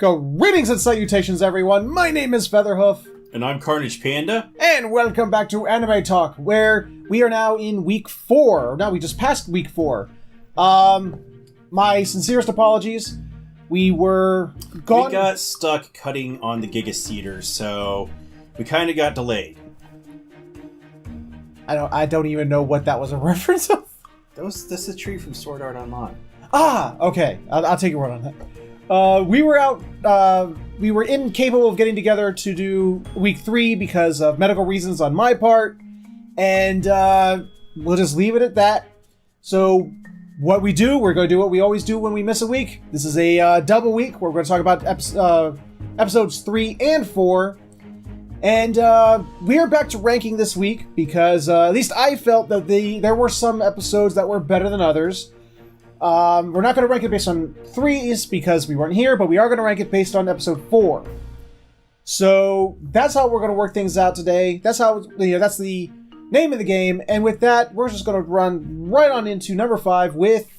Greetings and salutations, everyone. My name is Featherhoof. And I'm CarnagePanda. And welcome back to Anime Talk, where we are now in week 4. Now, we just passed week 4. My sincerest apologies. We got stuck cutting on the Gigacedar, so we kind of got delayed. I don't even know what that was a reference of. That's the tree from Sword Art Online. Ah, okay. I'll take your word on that. We were incapable of getting together to do week 3 because of medical reasons on my part, and we'll just leave it at that. So, what we do, we're going to do what we always do when we miss a week. This is a double week where we're going to talk about episodes 3 and 4. And we are back to ranking this week because at least I felt that there were some episodes that were better than others. We're not going to rank it based on 3s because we weren't here, but we are going to rank it based on episode 4. So that's how we're going to work things out today. That's the name of the game. And with that, we're just going to run right on into number 5 with...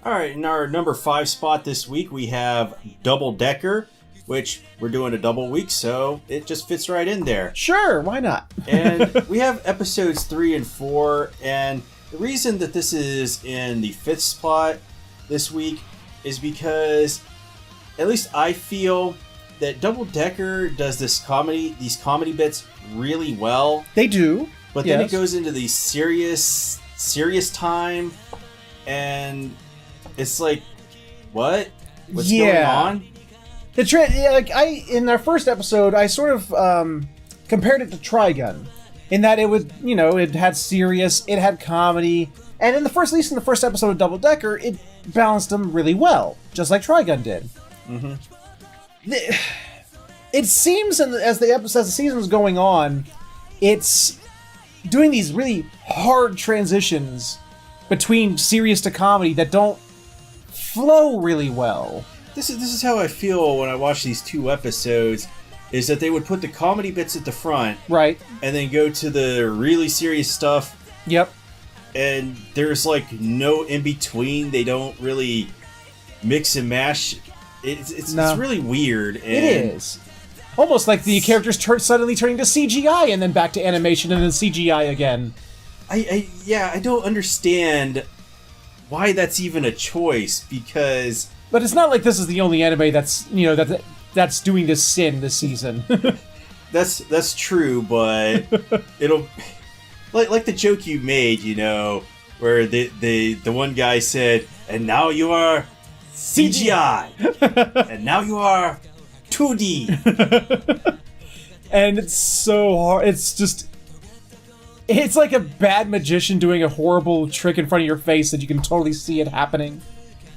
Alright, in our number 5 spot this week, we have Double Decker, which we're doing a double week, so it just fits right in there. Sure, why not? And we have episodes 3 and 4, and the reason that this is in the 5th spot this week is because at least I feel that Double Decker does these comedy bits really well. They do. But then it goes into the serious time, and it's like, what? What's going on? In our first episode, I sort of compared it to Trigun, in that it had serious, it had comedy, and at least in the first episode of Double Decker, it balanced them really well, just like Trigun did. Mm-hmm. It seems as the season's going on, it's doing these really hard transitions between serious to comedy that don't flow really well. This is how I feel when I watch these 2 episodes, is that they would put the comedy bits at the front, right, and then go to the really serious stuff. Yep. And there's like no in between. They don't really mix and mash. It's really weird. And it is almost like the characters suddenly turning to CGI and then back to animation and then CGI again. I don't understand why that's even a choice, because. But it's not like this is the only anime that's doing this sin this season. That's true, but it'll like the joke you made, where the one guy said, "And now you are CGI, and now you are 2D," and it's so hard. It's like a bad magician doing a horrible trick in front of your face that you can totally see it happening.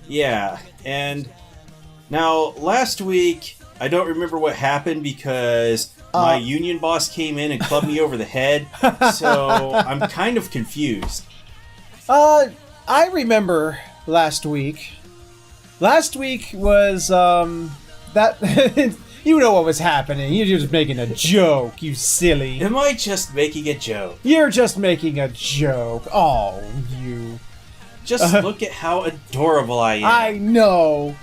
Yeah, and now last week, I don't remember what happened because my union boss came in and clubbed me over the head, so I'm kind of confused. I remember last week. Last week was, that... You know what was happening. You're just making a joke, you silly. Am I just making a joke? You're just making a joke. Oh, you... Just look at how adorable I am. I know.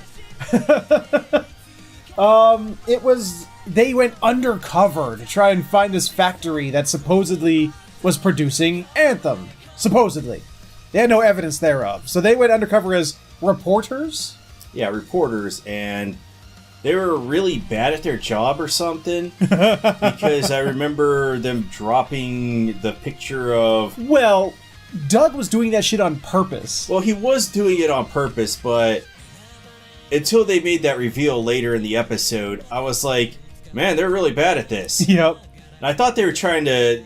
They went undercover to try and find this factory that supposedly was producing Anthem. Supposedly. They had no evidence thereof. So they went undercover as reporters? Yeah, reporters, and they were really bad at their job or something. Because I remember them dropping the picture of... Well... Doug was doing that shit on purpose. Well, he was doing it on purpose, but until they made that reveal later in the episode, I was like, man, they're really bad at this. Yep. And I thought they were trying to,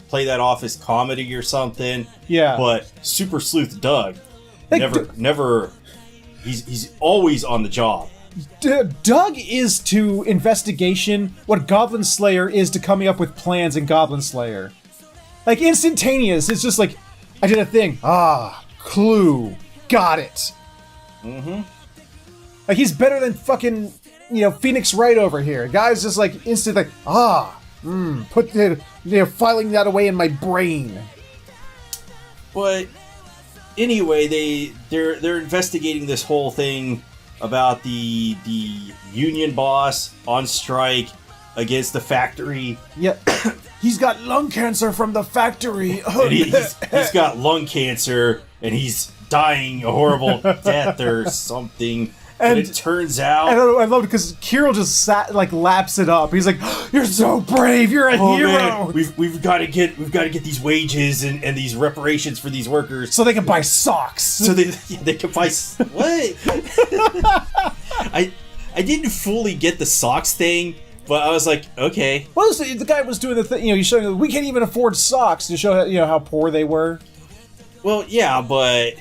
play that off as comedy or something. Yeah. But Super Sleuth Doug, never, he's always on the job. Doug is to investigation what Goblin Slayer is to coming up with plans in Goblin Slayer. Instantaneous. It's just like, I did a thing. Clue. Got it. Mm-hmm. He's better than fucking, Phoenix Wright over here. Guy's just instant put filing that away in my brain. But anyway, they're investigating this whole thing about the union boss on strike against the factory. Yeah. He's got lung cancer from the factory. And he's got lung cancer, and he's dying a horrible death or something. And it turns out... I love it because Kirill just laps it up. He's like, "You're so brave. You're a hero." Man, we've got to get these wages and these reparations for these workers, so they can buy socks. So they can buy what? I didn't fully get the socks thing, but I was like, okay. Well, the guy was doing the thing. He's showing we can't even afford socks to show how poor they were. Well, yeah, but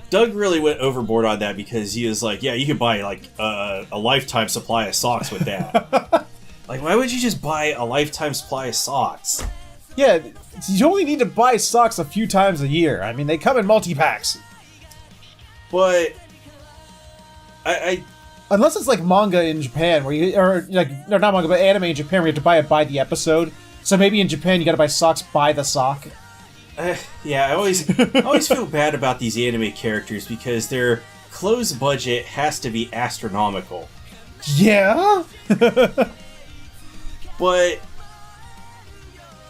Doug really went overboard on that because he was like, yeah, you could buy like a lifetime supply of socks with that. Like, why would you just buy a lifetime supply of socks? Yeah, you only need to buy socks a few times a year. I mean, they come in multi-packs. But I unless it's like manga in Japan, or not manga, but anime in Japan, where you have to buy it by the episode. So maybe in Japan you got to buy socks by the sock. Yeah, I always feel bad about these anime characters because their clothes budget has to be astronomical. Yeah? But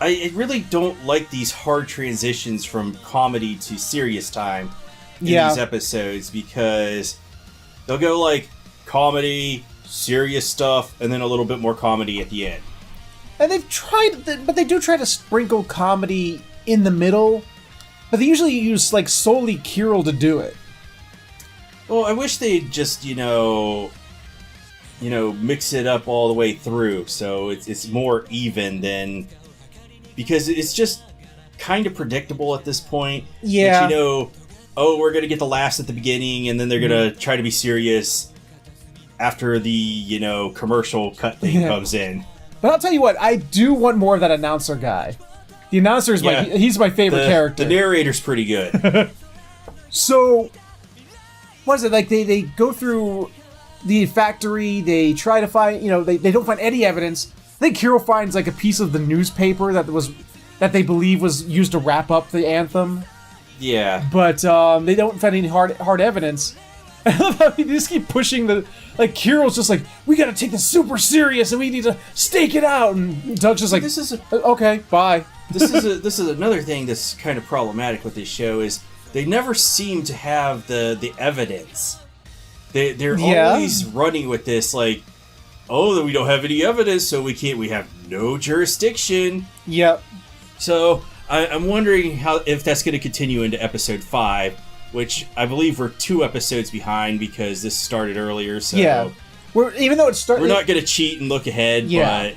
I really don't like these hard transitions from comedy to serious time in these episodes because they'll go like comedy, serious stuff, and then a little bit more comedy at the end. And but they do try to sprinkle comedy in the middle, but they usually use like solely Kirill to do it. Well, I wish they'd just mix it up all the way through so it's more even than, because it's just kind of predictable at this point. Yeah. That, we're gonna get the laughs at the beginning and then they're gonna try to be serious after the commercial cut thing comes in. But I'll tell you what, I do want more of that announcer guy. The announcer is he's my favorite character. The narrator's pretty good. So, what is it? Like, they go through the factory, they try to find, they don't find any evidence. I think Kirill finds, like, a piece of the newspaper that they believe was used to wrap up the anthem. Yeah. But, they don't find any hard evidence. I love how they just keep pushing Kirill's just like, we gotta take this super serious and we need to stake it out, and Doug's just like, okay, bye. This is another thing that's kind of problematic with this show is they never seem to have the evidence. They're always running with this like, oh, we don't have any evidence, so we have no jurisdiction. Yep. So I'm wondering if that's going to continue into episode 5, which I believe we're 2 episodes behind because this started earlier. So yeah, we're not going to cheat and look ahead, but.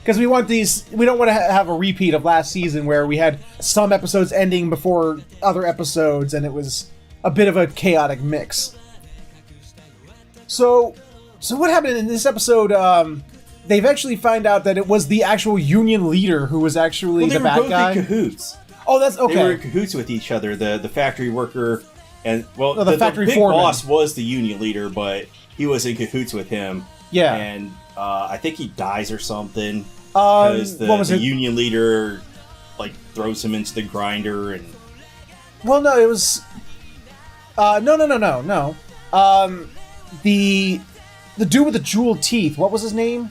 Because we don't want to have a repeat of last season where we had some episodes ending before other episodes, and it was a bit of a chaotic mix. So what happened in this episode? They've actually found out that it was the actual union leader who was actually the bad guy. They were both in cahoots. Oh, that's okay. They were in cahoots with each other. The factory worker and the factory big foreman. boss was the union leader, but he was in cahoots with him. Yeah, and I think he dies or something. Because the union leader throws him into the grinder and. Well, no, it was. No. The dude with the jeweled teeth. What was his name?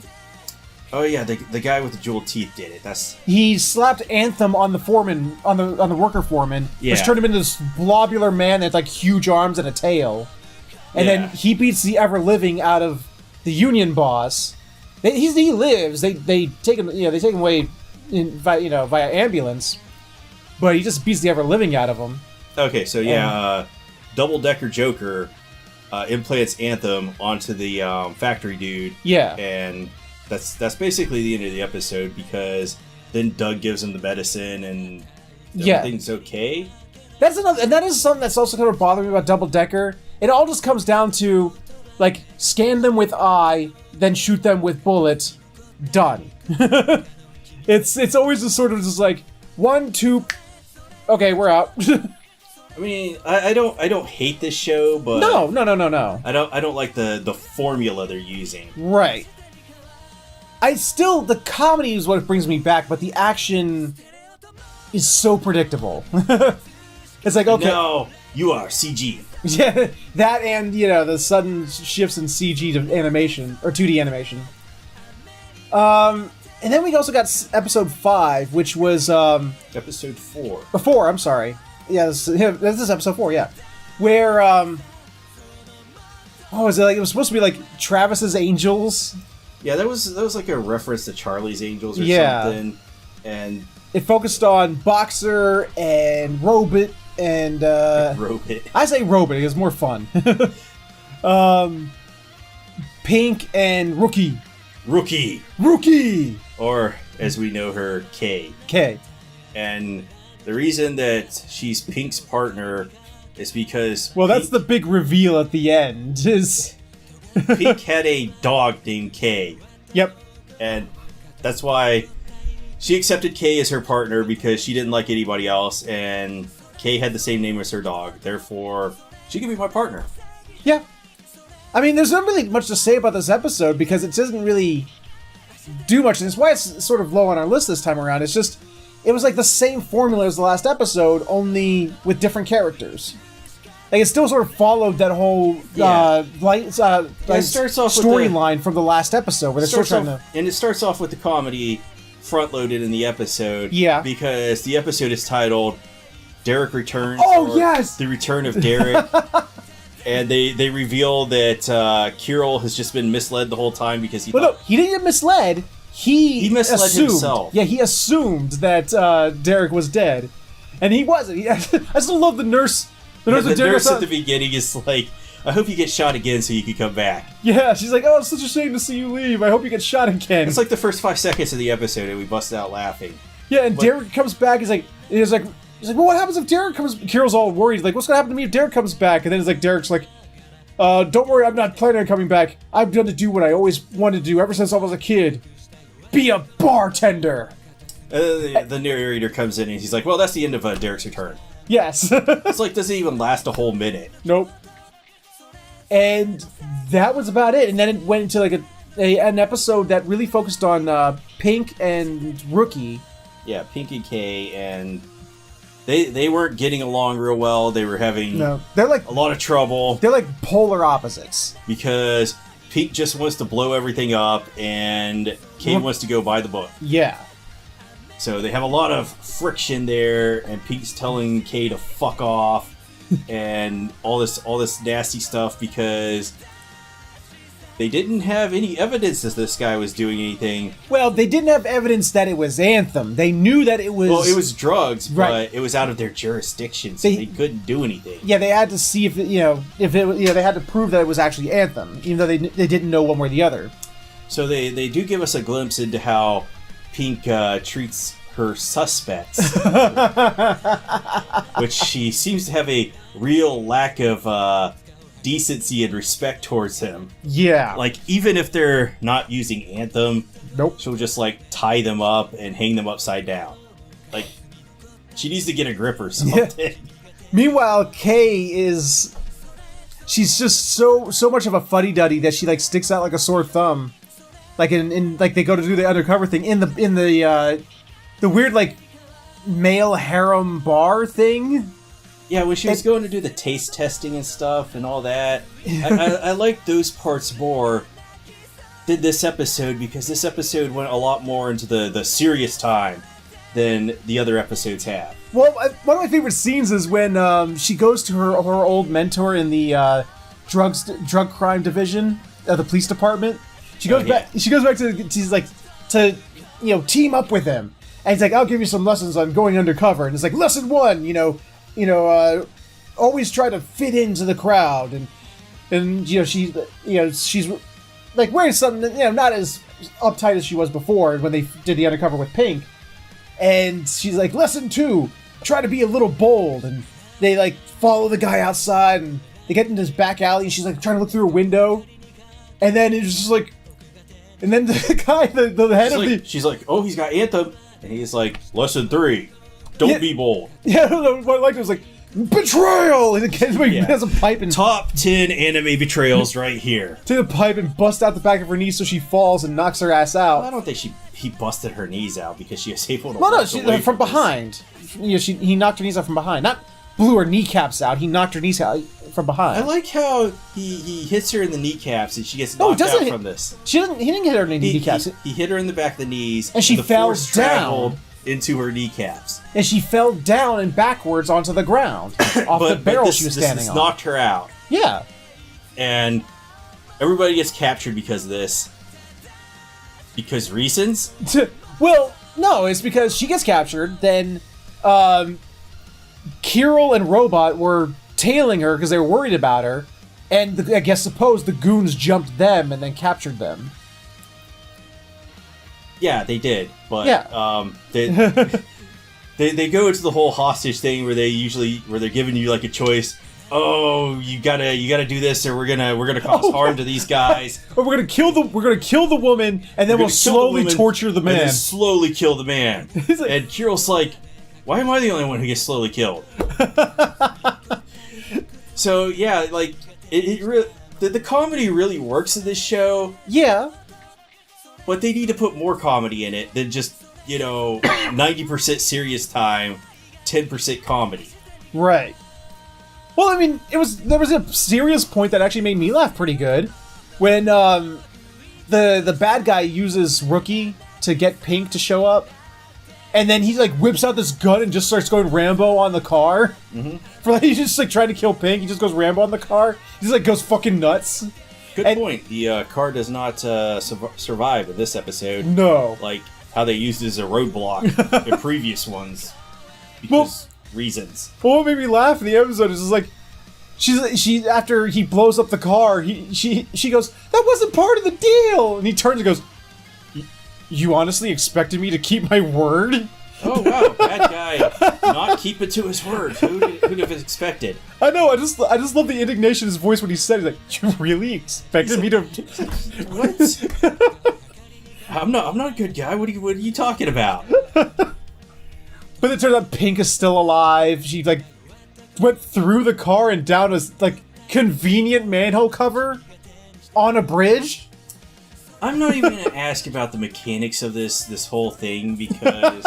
Oh yeah, the guy with the jeweled teeth did it. He slapped Anthem on the foreman, on the worker foreman, which turned him into this globular man that had huge arms and a tail, and then he beats the ever living out of the union boss. He lives. They take him. They take him away via ambulance, but he just beats the ever living out of him. Okay, so Double Decker Joker implants Anthem onto the factory dude. Yeah, and that's basically the end of the episode because then Doug gives him the medicine and everything's okay. That's another, and that is something that's also kind of bothering me about Double Decker. It all just comes down to scan them with eye, then shoot them with bullet. Done. It's always just sort of just 1, 2. Okay, we're out. I mean, I don't hate this show, but no. I don't like the formula they're using. Right. The comedy is what brings me back, but the action is so predictable. It's okay. No, You are CG. Yeah, that and, the sudden shifts in CG to animation, or 2D animation. And then we also got episode 5, which was, Episode 4. 4, I'm sorry. Yeah, this is episode 4, yeah. Where, what was it, like, it was supposed to be, like, Travis's Angels? Yeah, that was like a reference to Charlie's Angels or something, and... It focused on Boxer and Robot and, Robot. I say Robot, it's more fun. Pink and Rookie. Rookie! Or, as we know her, K. K. And the reason that she's Pink's partner is because... Well, that's the big reveal at the end, is... Pink had a dog named K. Yep. And that's why she accepted K as her partner, because she didn't like anybody else, and K had the same name as her dog. Therefore, she can be my partner. Yeah. I mean, there's not really much to say about this episode, because it doesn't really do much, and that's why it's sort of low on our list this time around. It's just, it was like the same formula as the last episode, only with different characters. Like, it still sort of followed that whole storyline from the last episode, where they're still trying to... And it starts off with the comedy front-loaded in the episode. Yeah. Because the episode is titled Derek Returns. Oh, yes! The Return of Derek. And they reveal that Kirill has just been misled the whole time because he... No, he didn't get misled. He misled assumed, himself. Yeah, he assumed that Derek was dead. And he wasn't. I still love the nurse. The nurse at the beginning is like, I hope you get shot again so you can come back. Yeah, she's like, oh, it's such a shame to see you leave. I hope you get shot again. It's like the first 5 seconds of the episode and we bust out laughing. Yeah, and Derek comes back, he's like, well, what happens if Derek comes... Kirill's all worried. He's like, what's going to happen to me if Derek comes back? And then it's like, Derek's like, don't worry, I'm not planning on coming back. I've done to do what I always wanted to do ever since I was a kid. Be a bartender! The narrator comes in and he's like, well, that's the end of Derek's return. Yes. It's like, doesn't even last a whole minute. Nope. And that was about it. And then it went into like an episode that really focused on Pink and Rookie. Yeah, Pinkie K, and they weren't getting along real well. They were having they're like a lot of trouble. They're like polar opposites. Because Pink just wants to blow everything up, and K wants to go by the book. Yeah. So they have a lot of friction there, and Pink's telling K to fuck off, and all this nasty stuff because they didn't have any evidence that this guy was doing anything. Well, they didn't have evidence that it was Anthem. They knew that it was... Well, it was drugs, right. But it was out of their jurisdiction, so they couldn't do anything. Yeah, they had to see if they had to prove that it was actually Anthem, even though they didn't know one way or the other. So they do give us a glimpse into how Pink treats her suspects, which she seems to have a real lack of decency and respect towards him. Yeah. Like, even if they're not using Anthem, nope, she'll just, like, tie them up and hang them upside down. Like, she needs to get a grip or something. Yeah. Meanwhile, Kay is... She's just so much of a fuddy-duddy that she, like, sticks out like a sore thumb. Like, in like, they go to do the undercover thing in the weird, like, male harem bar thing. Yeah, when she was going to do the taste testing and stuff and all that, I like those parts more than this episode, because this episode went a lot more into the serious time than the other episodes have. Well, one of my favorite scenes is when she goes to her old mentor in the drug crime division of the police department. She goes back. She goes back to team up with him, and he's like, "I'll give you some lessons on going undercover." And it's like, lesson 1, always try to fit into the crowd, and she's like wearing something not as uptight as she was before when they did the undercover with Pink, and she's like, lesson 2, try to be a little bold, and they like follow the guy outside, and they get into this back alley, and she's like trying to look through a window, and then it's just like, and then the guy, the head she's like, oh, he's got Anthem, and he's like, lesson 3. Don't be bold. Yeah, what I liked was like, betrayal! And he has a pipe and... Top 10 anime betrayals right here. Take a pipe and bust out the back of her knee so she falls and knocks her ass out. Well, I don't think he busted her knees out because she was able to from behind. He knocked her knees out from behind. blew her kneecaps out. He knocked her knees out from behind. I like how he hits her in the kneecaps and she gets knocked out from this. He didn't hit her in the kneecaps. He hit her in the back of the knees, and she fell down into her kneecaps. And she fell down and backwards onto the ground off the barrel she was standing on. This knocked her out. Yeah. And everybody gets captured because of this. Because reasons? Well, no, it's because she gets captured, then Kirill and Robot were tailing her because they were worried about her, and suppose the goons jumped them and then captured them. Yeah, they did, but yeah. They go into the whole hostage thing where they're giving you like a choice. Oh, you gotta do this, or we're gonna cause harm to these guys. Or we're gonna kill the woman, and then we'll slowly torture the man. And then slowly kill the man. Like, and Kirill's like, why am I the only one who gets slowly killed? So yeah, like the comedy really works in this show. Yeah. But they need to put more comedy in it than just, 90% serious time, 10% comedy. Right. Well, I mean, there was a serious point that actually made me laugh pretty good. When the bad guy uses Rookie to get Pink to show up, and then he like whips out this gun and just starts going Rambo on the car. Mm-hmm. He's just like trying to kill Pink. He just goes Rambo on the car. He just like goes fucking nuts. Good point. The car does not survive in this episode. No. Like how they used it as a roadblock in previous ones. Because reasons. Well, what made me laugh in the episode is just like, she after he blows up the car, she goes, that wasn't part of the deal! And he turns and goes, you honestly expected me to keep my word? Oh wow, bad guy not keep it to his word. Who'd have expected? I know. I just love the indignation in his voice when he said, "He's like, you really expected me to?" What? I'm not a good guy. What are you talking about? But it turns out Pink is still alive. She like went through the car and down a like convenient manhole cover on a bridge. I'm not even gonna ask about the mechanics of this whole thing because.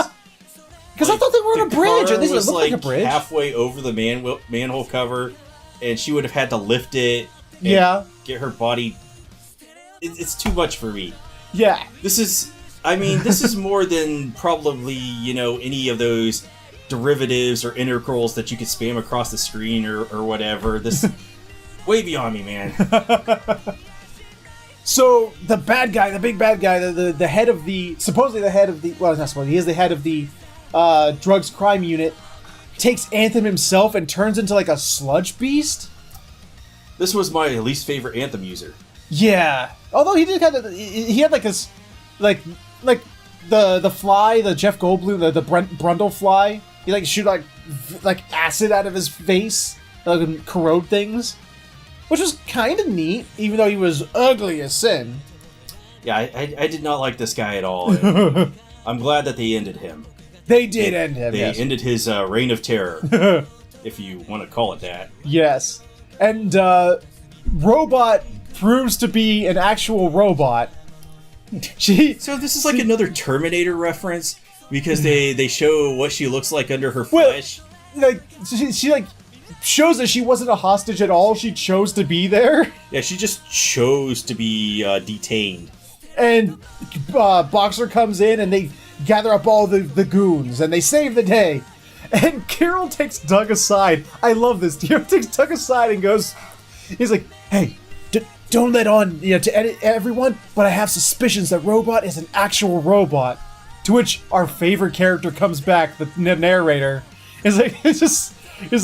Because I thought they were on a bridge, and this looked like a bridge. Halfway over the manhole cover, and she would have had to lift it. And get her body. It's too much for me. Yeah. This is more than probably any of those derivatives or integrals that you could spam across the screen or whatever. This way beyond me, man. So the bad guy, the big bad guy, the head of the supposedly the head of the well, not supposedly, he is the head of the drugs crime unit, takes Anthem himself and turns into like a sludge beast. This was my least favorite Anthem user. Yeah, although he did he had like this, like the fly, the Jeff Goldblum, the Brundle fly. He like shoot like acid out of his face, like corrode things, which was kind of neat, even though he was ugly as sin. Yeah, I did not like this guy at all. I'm glad that they ended him. They did end him. They ended his reign of terror, if you want to call it that. Yes. And Robot proves to be an actual robot. So this is like another Terminator reference because they show what she looks like under her flesh. Like she like shows that she wasn't a hostage at all. She chose to be there. Yeah, she just chose to be detained. And Boxer comes in and they gather up all the goons and they save the day. And Kirill takes Doug aside. I love this. Kirill takes Doug aside and goes, he's like, hey, don't let on to everyone, but I have suspicions that Robot is an actual robot. To which our favorite character comes back, the narrator. It's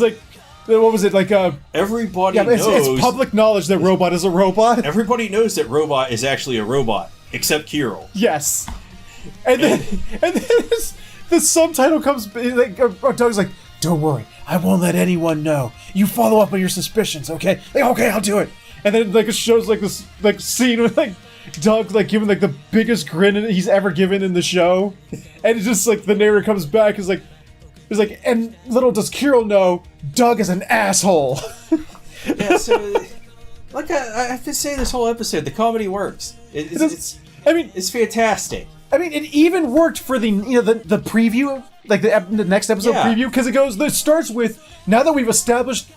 like, what was it, like everybody knows. It's public knowledge that Robot is a robot. Everybody knows that Robot is actually a robot, except Kirill. Yes. And then the subtitle comes, like, Doug's like, don't worry, I won't let anyone know. You follow up on your suspicions, okay? Like, okay, I'll do it. And then like it shows like this like scene with like Doug like giving like the biggest grin he's ever given in the show, and it's just like the narrator comes back is like, and little does Kirill know, Doug is an asshole. Yeah, so like I have to say, this whole episode, the comedy works. It's fantastic. I mean, it even worked for the the preview, like the next episode preview, because it starts with now that we've established,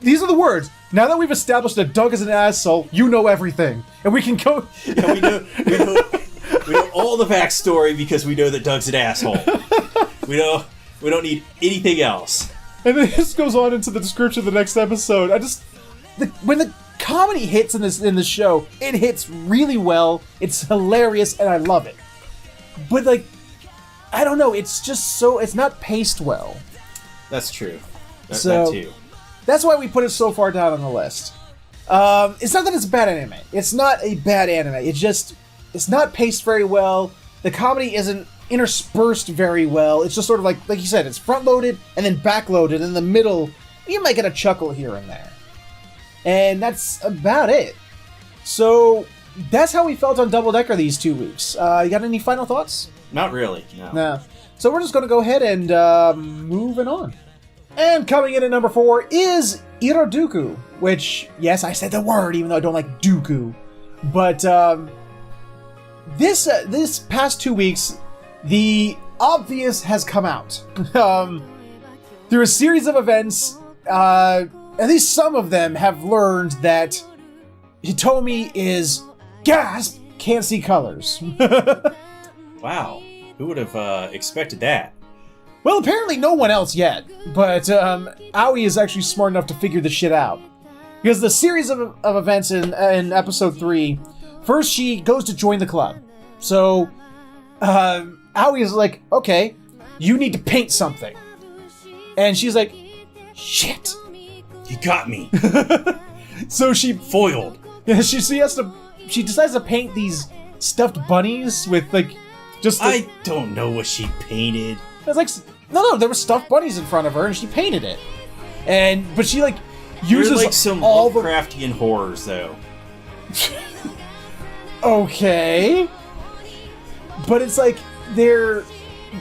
these are the words, now that we've established that Doug is an asshole, you know everything. And we can go... Yeah, we know all the backstory because we know that Doug's an asshole. We don't need anything else. And then this goes on into the description of the next episode. When the comedy hits in the show, it hits really well. It's hilarious, and I love it. But like, I don't know. It's just it's not paced well. That's true. That too. That's why we put it so far down on the list. It's not that it's a bad anime. It's not a bad anime. It's not paced very well. The comedy isn't interspersed very well. It's just sort of like you said, it's front-loaded and then back-loaded. In the middle, you might get a chuckle here and there. And that's about it. So, that's how we felt on Double Decker these 2 weeks. You got any final thoughts? Not really, no. No. So we're just going to go ahead and moving on. And coming in at number 4 is Iroduku, which, yes, I said the word, even though I don't like Dooku. But this past 2 weeks, the obvious has come out. Through a series of events, at least some of them have learned that Hitomi is, gasp, can't see colors. Wow. Who would have expected that? Well, apparently no one else yet, but Aoi is actually smart enough to figure this shit out. Because the series of events in episode 3, first she goes to join the club. So, Aoi is like, okay, you need to paint something. And she's like, shit. You got me. So she... Foiled. Yeah, she decides to paint these stuffed bunnies with, like, just... I don't know what she painted. It's like... No, there were stuffed bunnies in front of her, and she painted it. But she, like, uses You're like some all Lovecraftian horrors, though. Okay. But it's like, they're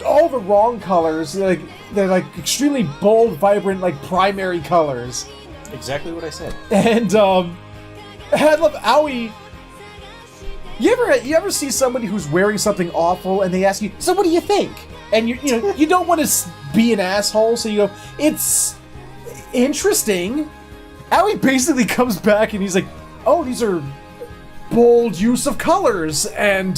all the wrong colors. They're like extremely bold, vibrant, like primary colors. Exactly what I said. And I love Aoi. You ever see somebody who's wearing something awful and they ask you, so what do you think? And you don't want to be an asshole, so you go, it's interesting. Aoi basically comes back and he's like, oh, these are bold use of colors, and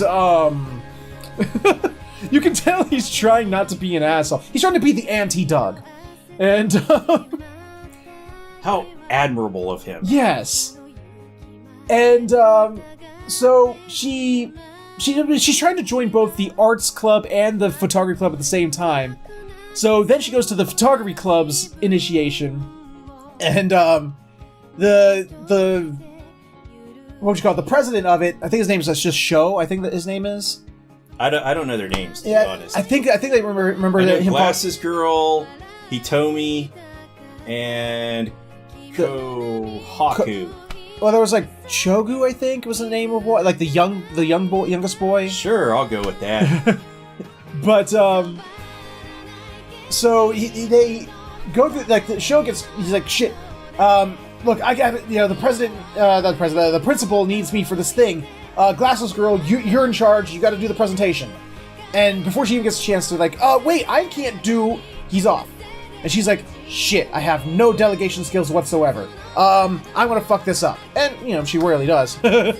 you can tell he's trying not to be an asshole. He's trying to be the anti-Doug. And how admirable of him. Yes. And so she's trying to join both the arts club and the photography club at the same time. So then she goes to the photography club's initiation, and the what would you call it? The president of it, I think his name is just Sho. I think that his name is. I don't know their names, to be honest. I think they remember that him. Glasses Girl, Hitomi, and Kohaku. Well, there was like Chogu, I think was the name of what, like the youngest boy. Sure, I'll go with that. But so they go through, like, the show gets. He's like, shit. Look, I got it. The principal needs me for this thing. Glasses Girl, you're in charge. You got to do the presentation. And before she even gets a chance to, like, wait, I can't do. He's off. And she's like, shit, I have no delegation skills whatsoever. I'm gonna fuck this up. And, she rarely does. Because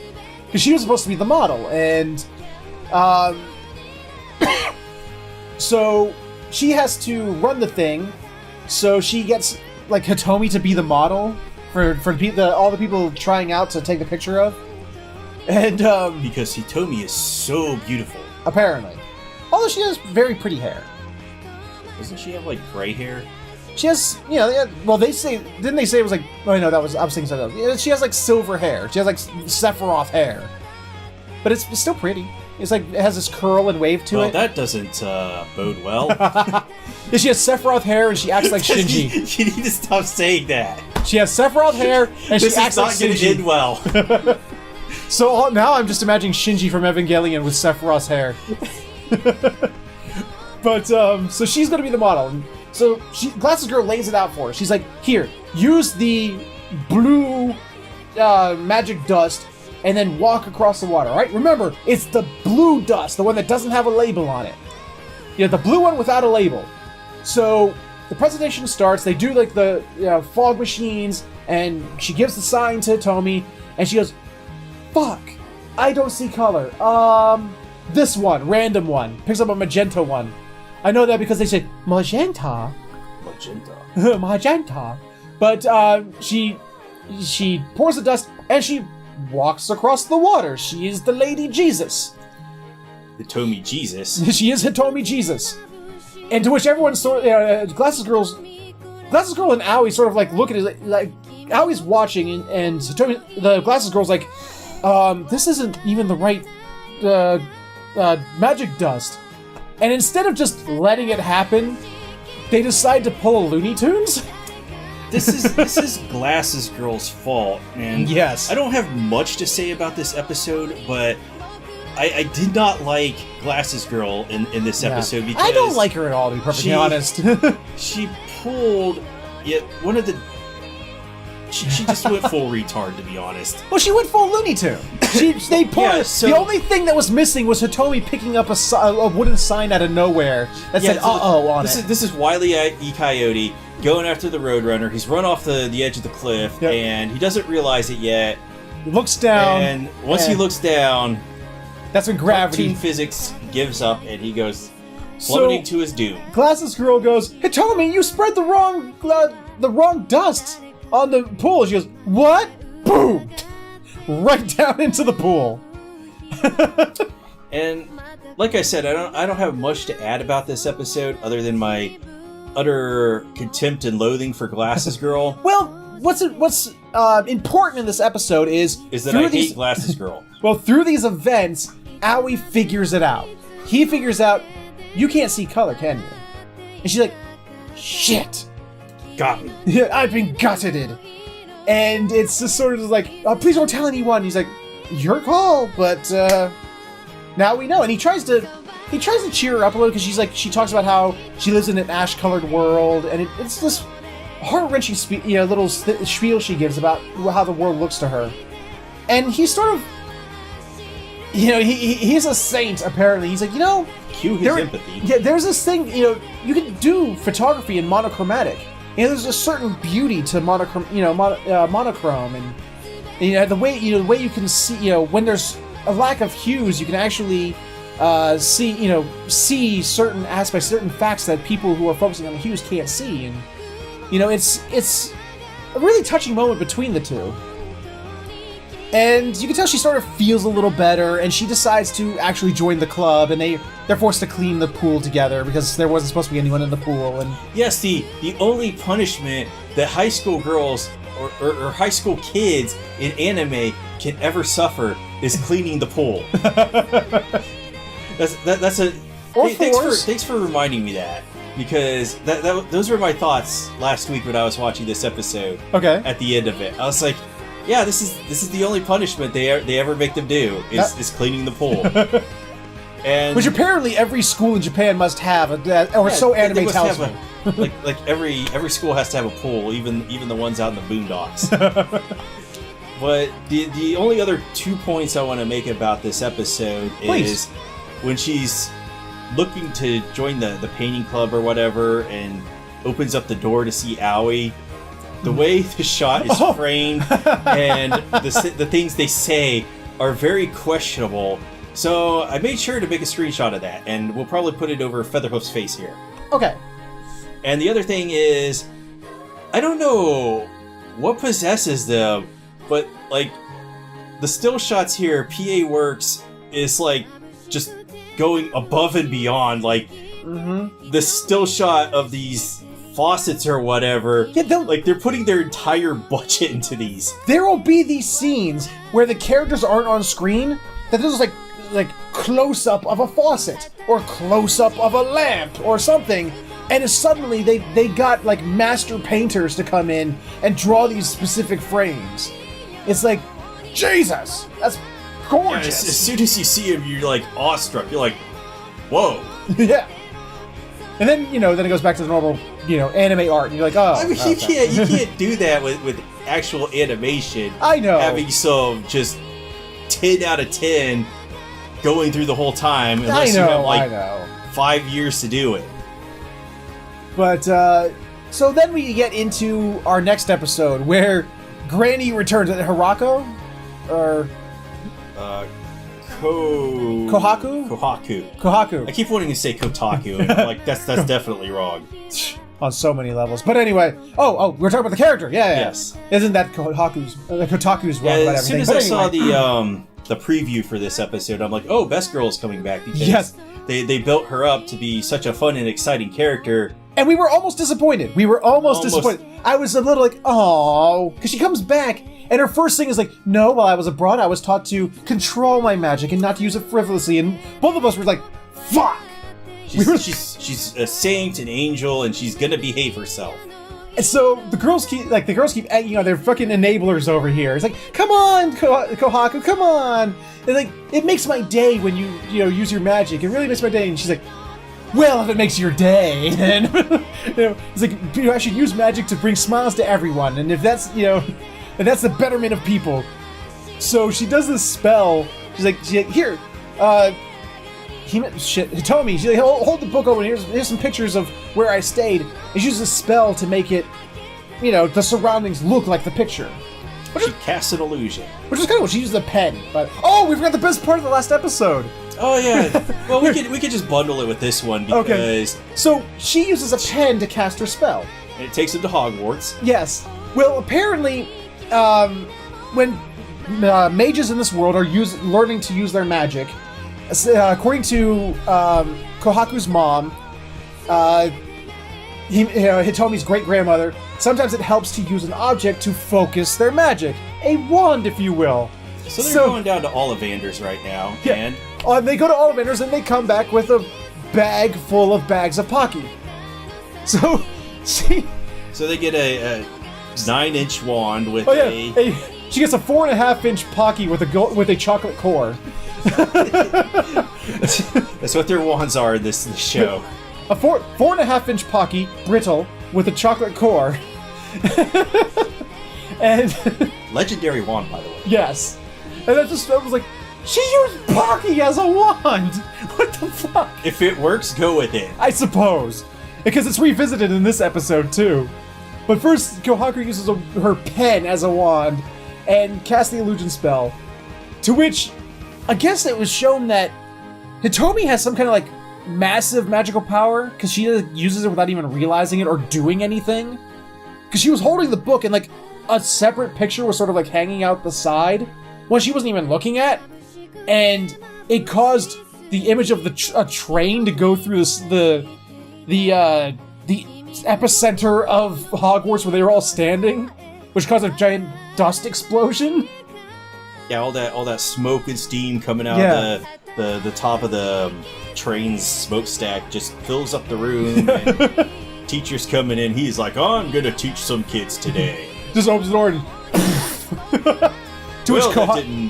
she was supposed to be the model, and, so she has to run the thing, so she gets, like, Hitomi to be the model for all the people trying out to take the picture of. And, because Hitomi is so beautiful. Apparently. Although she has very pretty hair. Doesn't she have, like, gray hair? She has, well, didn't they say it was like, oh, no, I was thinking something else. She has, like, silver hair. She has, like, Sephiroth hair. But it's still pretty. It's like, it has this curl and wave to it. Well, that doesn't bode well. She has Sephiroth hair and she acts like Shinji. You need to stop saying that. She has Sephiroth hair and she acts like Shinji. This is not going to end well. So now I'm just imagining Shinji from Evangelion with Sephiroth's hair. But, so she's going to be the model. So Glasses Girl lays it out for her. She's like, here, use the blue magic dust and then walk across the water, right? Remember, it's the blue dust, the one that doesn't have a label on it. The blue one without a label. So the presentation starts. They do like the fog machines, and she gives the sign to Hitomi, and she goes, "Fuck, I don't see color. This one, random one, picks up a magenta one. I know that because they say magenta, magenta." But she pours the dust, and she walks across the water. She is the Lady Jesus. Hitomi Jesus. She is Hitomi Jesus. And to which everyone sort of, Glasses Girl and Aoi sort of like look at it like Aoi's watching, and Hitomi, the Glasses Girl's like, this isn't even the right magic dust. And instead of just letting it happen, they decide to pull a Looney Tunes. This is Glasses Girl's fault, and yes, I don't have much to say about this episode, but I did not like Glasses Girl in this episode because I don't like her at all, to be perfectly honest. She pulled one of the. She just went full retard, to be honest. Well, she went full Looney Tune. They pulled it. The only thing that was missing was Hitomi picking up a wooden sign out of nowhere that said "uh-oh" on it. This is Wile E. Coyote going after the Roadrunner. He's run off the edge of the cliff, and he doesn't realize it yet. He looks down, and once he looks down, that's when gravity cartoon physics gives up, and he goes plummeting to his doom. Glasses Girl goes, "Hitomi, you spread the wrong dust on the pool." She goes, "What?" Boom! Right down into the pool. And like I said, I don't have much to add about this episode other than my utter contempt and loathing for Glasses Girl. Well, what's important in this episode is that I hate Glasses Girl. Well, through these events, Aoi figures it out. He figures out, you can't see color, can you? And she's like, shit. Got me. Yeah, I've been gutted. And it's just sort of like, please don't tell anyone. He's like, your call, but now we know. And he tries to cheer her up a little because she talks about how she lives in an ash-colored world, and it's this heart-wrenching little spiel she gives about how the world looks to her. And he's sort of, he's a saint apparently. He's like, cue his empathy. Yeah, there's this thing, you can do photography in monochromatic. There's a certain beauty to monochrome, and the way you can see, when there's a lack of hues, you can actually see certain aspects, certain facts that people who are focusing on the hues can't see, and it's a really touching moment between the two. And you can tell she sort of feels a little better, and she decides to actually join the club, and they're forced to clean the pool together because there wasn't supposed to be anyone in the pool. And yes, the only punishment that high school girls or high school kids in anime can ever suffer is cleaning the pool. Thanks for reminding me that, because those were my thoughts last week when I was watching this episode. Okay. At the end of it, I was like, yeah, this is the only punishment they ever make them do is cleaning the pool. And which apparently every school in Japan must have, so anime tells me. Like every school has to have a pool, even the ones out in the boondocks. But the only other 2 points I want to make about this episode is when she's looking to join the painting club or whatever, and opens up the door to see Aoi. The way the shot is framed and the things they say are very questionable. So I made sure to make a screenshot of that, and we'll probably put it over Featherhoof's face here. Okay. And the other thing is, I don't know what possesses them, but the still shots here, PA Works is just going above and beyond. The still shot of these faucets or whatever, they're putting their entire budget into these. There will be these scenes where the characters aren't on screen, that there's like close-up of a faucet or close-up of a lamp or something, and suddenly they got master painters to come in and draw these specific frames. It's like, Jesus, that's gorgeous. Yeah, as soon as you see him, you're awestruck. You're like, whoa. Yeah. And then, then it goes back to the normal, anime art, and you're like, oh. I mean, you can't do that with actual animation. I know. Having some just 10 out of 10 going through the whole time, unless you have 5 years to do it. But, so then we get into our next episode, where Granny returns at Hirako? Or... Kohaku? Kohaku. I keep wanting to say Kotaku, and I'm like, that's definitely wrong. On so many levels. But anyway, we're talking about the character. Yeah. Yes. Isn't that Kohaku's wrong about everything? As soon as I saw the preview for this episode, I'm like, oh, Best Girl is coming back, because they built her up to be such a fun and exciting character. And we were almost disappointed. Disappointed. I was a little like, oh, because she comes back, and her first thing is like, no, while I was abroad, I was taught to control my magic and not to use it frivolously. And both of us were like, fuck! She's a saint, an angel, and she's gonna behave herself. And so the girls keep, they're fucking enablers over here. It's like, come on, Kohaku, come on! And like, it makes my day when you use your magic. It really makes my day. And she's like, well, if it makes your day, then it's like, I should use magic to bring smiles to everyone. And if that's, and that's the betterment of people. So she does this spell. She's like, here, Hitomi, she's like, hold the book open. Here's some pictures of where I stayed. And she uses a spell to make it, the surroundings look like the picture. She casts an illusion. Which is kind of cool. She uses a pen. But we forgot the best part of the last episode. Oh yeah. Well, we could just bundle it with this one because. Okay. So she uses a pen to cast her spell. And it takes him to Hogwarts. Yes. Well, apparently, when mages in this world are learning to use their magic, according to Kohaku's mom, Hitomi's great-grandmother, sometimes it helps to use an object to focus their magic. A wand, if you will. So they're going down to Ollivanders right now, and they go to Ollivanders and they come back with a bag full of bags of Pocky. So they get a 9-inch wand with she gets a 4.5-inch Pocky with a chocolate core. That's what their wands are in this show. A 4.5-inch Pocky, brittle, with a chocolate core. And legendary wand, by the way. Yes. And I was like, she used Pocky as a wand! What the fuck? If it works, go with it. I suppose. Because it's revisited in this episode, too. But first, Kohaku uses her pen as a wand and casts the illusion spell. To which, I guess it was shown that Hitomi has some kind of, massive magical power, because she uses it without even realizing it or doing anything. Because she was holding the book and, a separate picture was sort of, hanging out the side, one she wasn't even looking at, and it caused the image of a train to go through the epicenter of Hogwarts where they were all standing, which caused a giant dust explosion. Yeah, all that smoke and steam coming out the top of the train's smokestack just fills up the room. And teacher's coming in. He's like, "Oh, I'm gonna teach some kids today." Just opens the door and.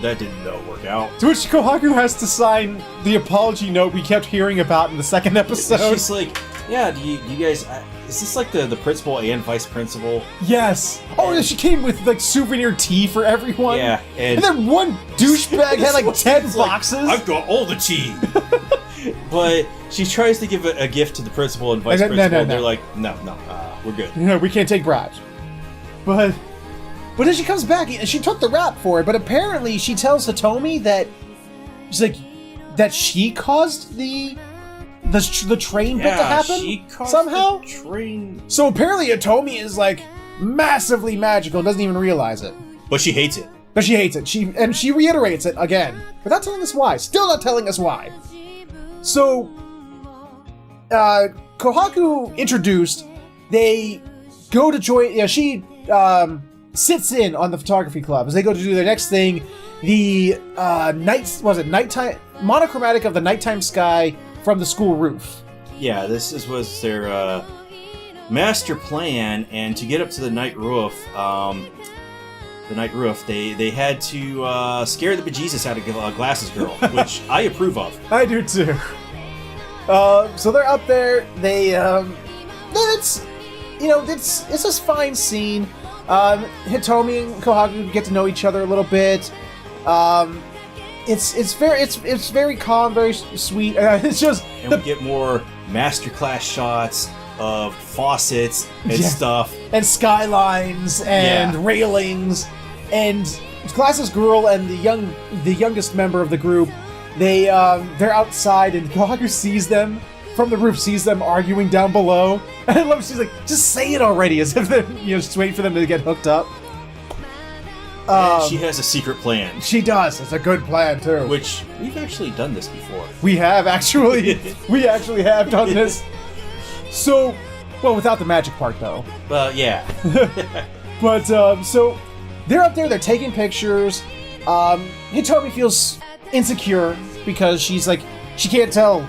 That didn't work out. To which Kohaku has to sign the apology note we kept hearing about in the second episode. She's like, "Yeah, do you guys? Is this the principal and vice principal?" Yes. Oh, and she came with souvenir tea for everyone. Yeah, and then one douchebag had 10 boxes. I've got all the tea. But she tries to give a gift to the principal and vice principal, and they're like, "No, we're good. No, we can't take bribes." But then she comes back and she took the rap for it. But apparently, she tells Hitomi that she caused the train bit to happen she caused somehow. The train. So apparently, Hitomi is massively magical, doesn't even realize it. But she hates it. She reiterates it again, without telling us why. Still not telling us why. So, Kohaku introduced. They go to join. Yeah, she sits in on the photography club as they go to do their next thing. The nighttime monochromatic of the nighttime sky from the school roof. Yeah, this was their master plan, and to get up to the night roof, they had to scare the bejesus out of Glasses Girl, which I approve of. I do too. So they're up there. They it's a fine scene. Hitomi and Kohaku get to know each other a little bit. It's very calm, very sweet. It's just we get more masterclass shots of faucets and stuff. And skylines and railings. And Glasses Girl and the youngest member of the group, they're outside, and Kohaku sees them from the roof, sees them arguing down below. And I love, she's like, just say it already, as if they're, just waiting for them to get hooked up. And she has a secret plan. She does. It's a good plan, too. Which, we've actually done this before. We have, actually. We actually have done this. So, well, without the magic part, though. Yeah. But, so, they're up there, they're taking pictures. Hitomi feels insecure because she's like, she can't tell,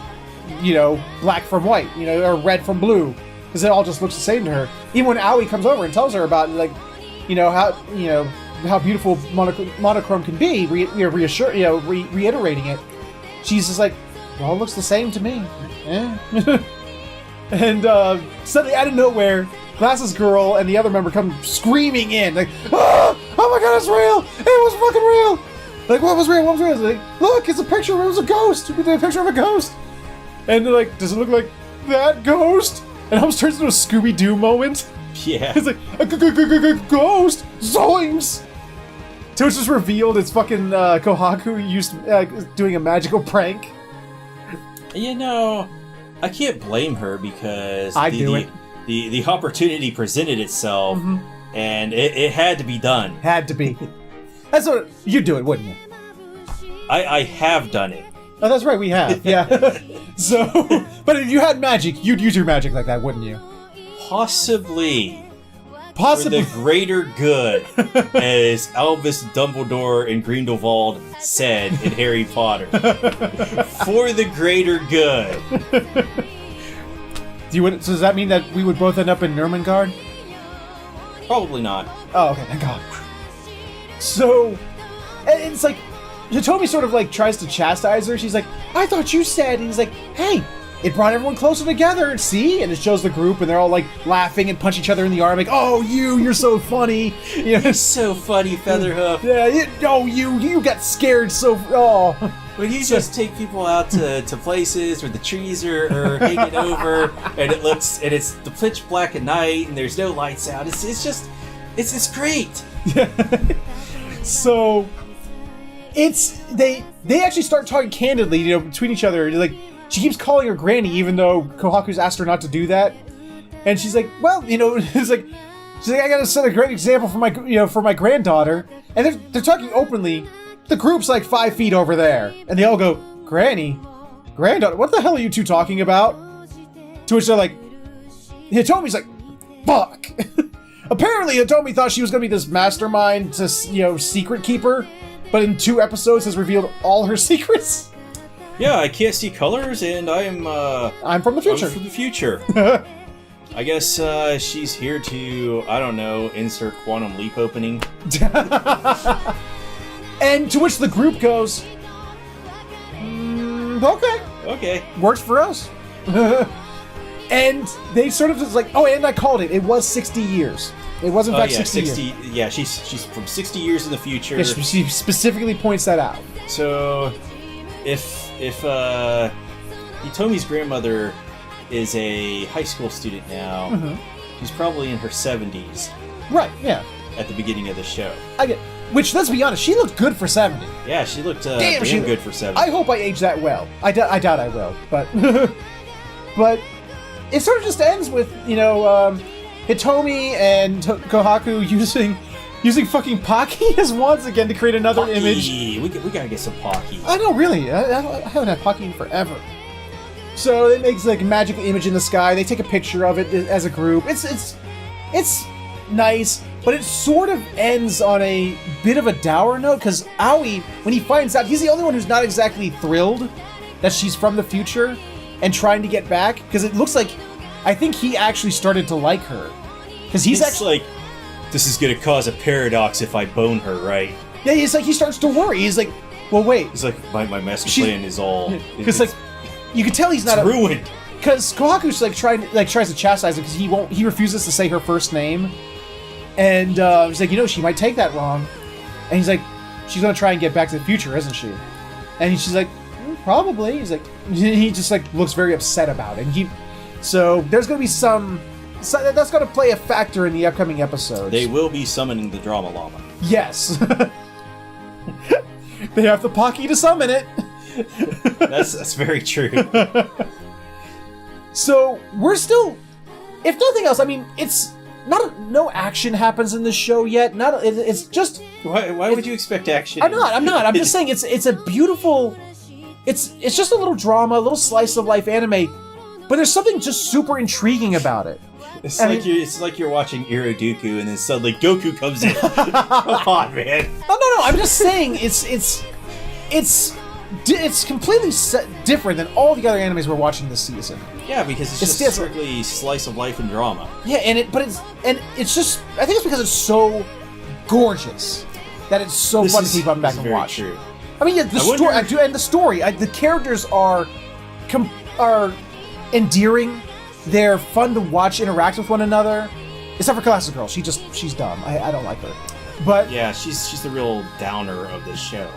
black from white, or red from blue, because it all just looks the same to her. Even when Aoi comes over and tells her about, how beautiful monochrome can be, reiterating it, she's just like, well, it looks the same to me. And suddenly, out of nowhere, Glasses Girl and the other member come screaming in, like, oh my god, it's real! It was fucking real! Like, what was real? What was real? It's like, look, it's a picture, it was a ghost! We did a picture of a ghost! And they're like, does it look like that ghost? And it almost turns into a Scooby-Doo moment. Yeah. It's like, a ghost! Zoinks! To which is revealed it's fucking Kohaku doing a magical prank. I can't blame her because the opportunity presented itself, and it had to be done. Had to be. That's what you'd do it, wouldn't you? I have done it. Oh, that's right, we have. Yeah. So, but if you had magic, you'd use your magic like that, wouldn't you? Possibly. For the greater good, as Albus Dumbledore and Grindelwald said in Harry Potter. For the greater good. So does that mean that we would both end up in Nurmengard? Probably not. Oh, okay, thank God. So, it's like, Hitomi sort of tries to chastise her. She's like, I thought you said, and he's like, hey, it brought everyone closer together, see? And it shows the group, and they're all laughing and punch each other in the arm, like, oh, you're so funny. You're so funny, Featherhoof. Yeah, you got scared so, oh. When you just take people out to places where the trees are hanging over, and it's the pitch black at night, and there's no lights out. It's great. So, they actually start talking candidly, between each other. Like, she keeps calling her granny, even though Kohaku's asked her not to do that. And she's like, well, she's like, I gotta set a great example for my granddaughter. And they're talking openly. The group's 5 feet over there, and they all go, granny? Granddaughter? What the hell are you two talking about? To which they're like, Hitomi's like, fuck. Apparently Hitomi thought she was gonna be this mastermind, secret keeper, but in 2 episodes has revealed all her secrets. Yeah, I can't see colors, and I'm from the future. I'm from the future. I guess she's here to, I don't know, insert Quantum Leap opening. And to which the group goes, okay. Works for us. And they sort of just oh, and I called it. It was 60 years. It was in fact 60 years. Yeah, she's from 60 years in the future. Yeah, she specifically points that out. So, if Hitomi's grandmother is a high school student now, she's probably in her 70s. Right, yeah. At the beginning of the show. Which, let's be honest, she looked good for 70. Yeah, she looked damn good for 70. I hope I aged that well. I doubt I will, but... but it sort of just ends with, Hitomi and Kohaku using fucking Pocky as wands again to create another image. We gotta get some Pocky. I know, really. I haven't had Pocky in forever. So it makes a magical image in the sky. They take a picture of it as a group. It's nice, but it sort of ends on a bit of a dour note, because Aoi, when he finds out, he's the only one who's not exactly thrilled that she's from the future and trying to get back, because it looks like, I think he actually started to like her. Because he's actually this is gonna cause a paradox if I bone her, right? Yeah, he starts to worry. He's like, well, wait. He's like, my master plan is all... Because, you can tell he's not... ruined. Because Kohaku's, tries to chastise him because he refuses to say her first name. And he's like, she might take that wrong. And he's like, she's gonna try and get back to the future, isn't she? And she's like, probably. He's like, he just looks very upset about it. And So there's going to be that's going to play a factor in the upcoming episodes. They will be summoning the Drama Llama. Yes. They have the Pocky to summon it. That's very true. So we're still, if nothing else, I mean, it's no action happens in this show yet. It's just. Why would you expect action? I'm not. I'm just saying it's a beautiful. It's just a little drama, a little slice of life anime, but there's something just super intriguing about it. It's like you're watching Dooku and then suddenly Goku comes in. Come on, man. No. I'm just saying it's completely different than all the other animes we're watching this season. Yeah, because it's just strictly slice of life and drama. Yeah, it's just, I think it's because it's so gorgeous that it's so fun to keep on back and watch. True. I mean, yeah, the story, the characters are endearing. They're fun to watch interact with one another. Except for Classic Girl, she's dumb. I don't like her. But yeah, she's the real downer of this show.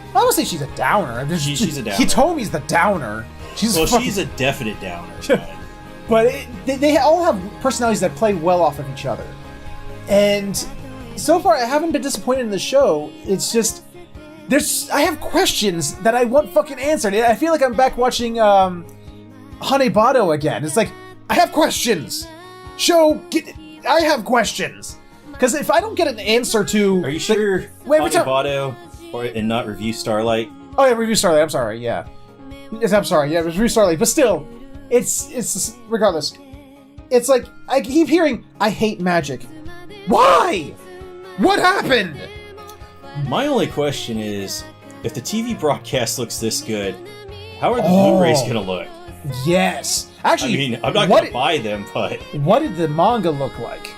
I don't say she's a downer. She's a downer. Hitomi's the downer. She's a definite downer. But they all have personalities that play well off of each other. And so far, I haven't been disappointed in the show. It's just I have questions that I want fucking answered. I feel like I'm back watching Hanebado again. It's like, I have questions. I have questions. Because if I don't get an answer to... Are you sure Hanebado and not Review Starlight? Oh yeah, Review Starlight. I'm sorry. Yeah. Yes, I'm sorry. Yeah, it was Review Starlight. But still, it's regardless. It's like, I keep hearing, I hate magic. Why? What happened? My only question is, if the TV broadcast looks this good, how are the Blu-rays going to look? Yes. Actually, I mean, I'm not going to buy them, but... What did the manga look like?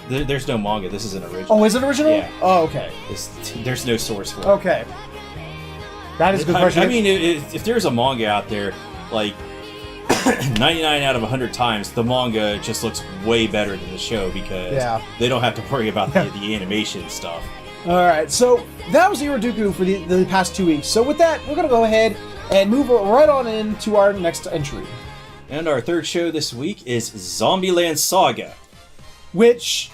There's no manga. This is an original. Oh, is it original? Yeah. Oh, okay. There's no source for it. Okay. That is a good question. I mean, if there's a manga out there, like, 99 out of 100 times, the manga just looks way better than the show because they don't have to worry about the animation stuff. Alright, so that was Dooku for the past 2 weeks. So with that, we're going to go ahead and move right on into our next entry. And our third show this week is Zombieland Saga. Which,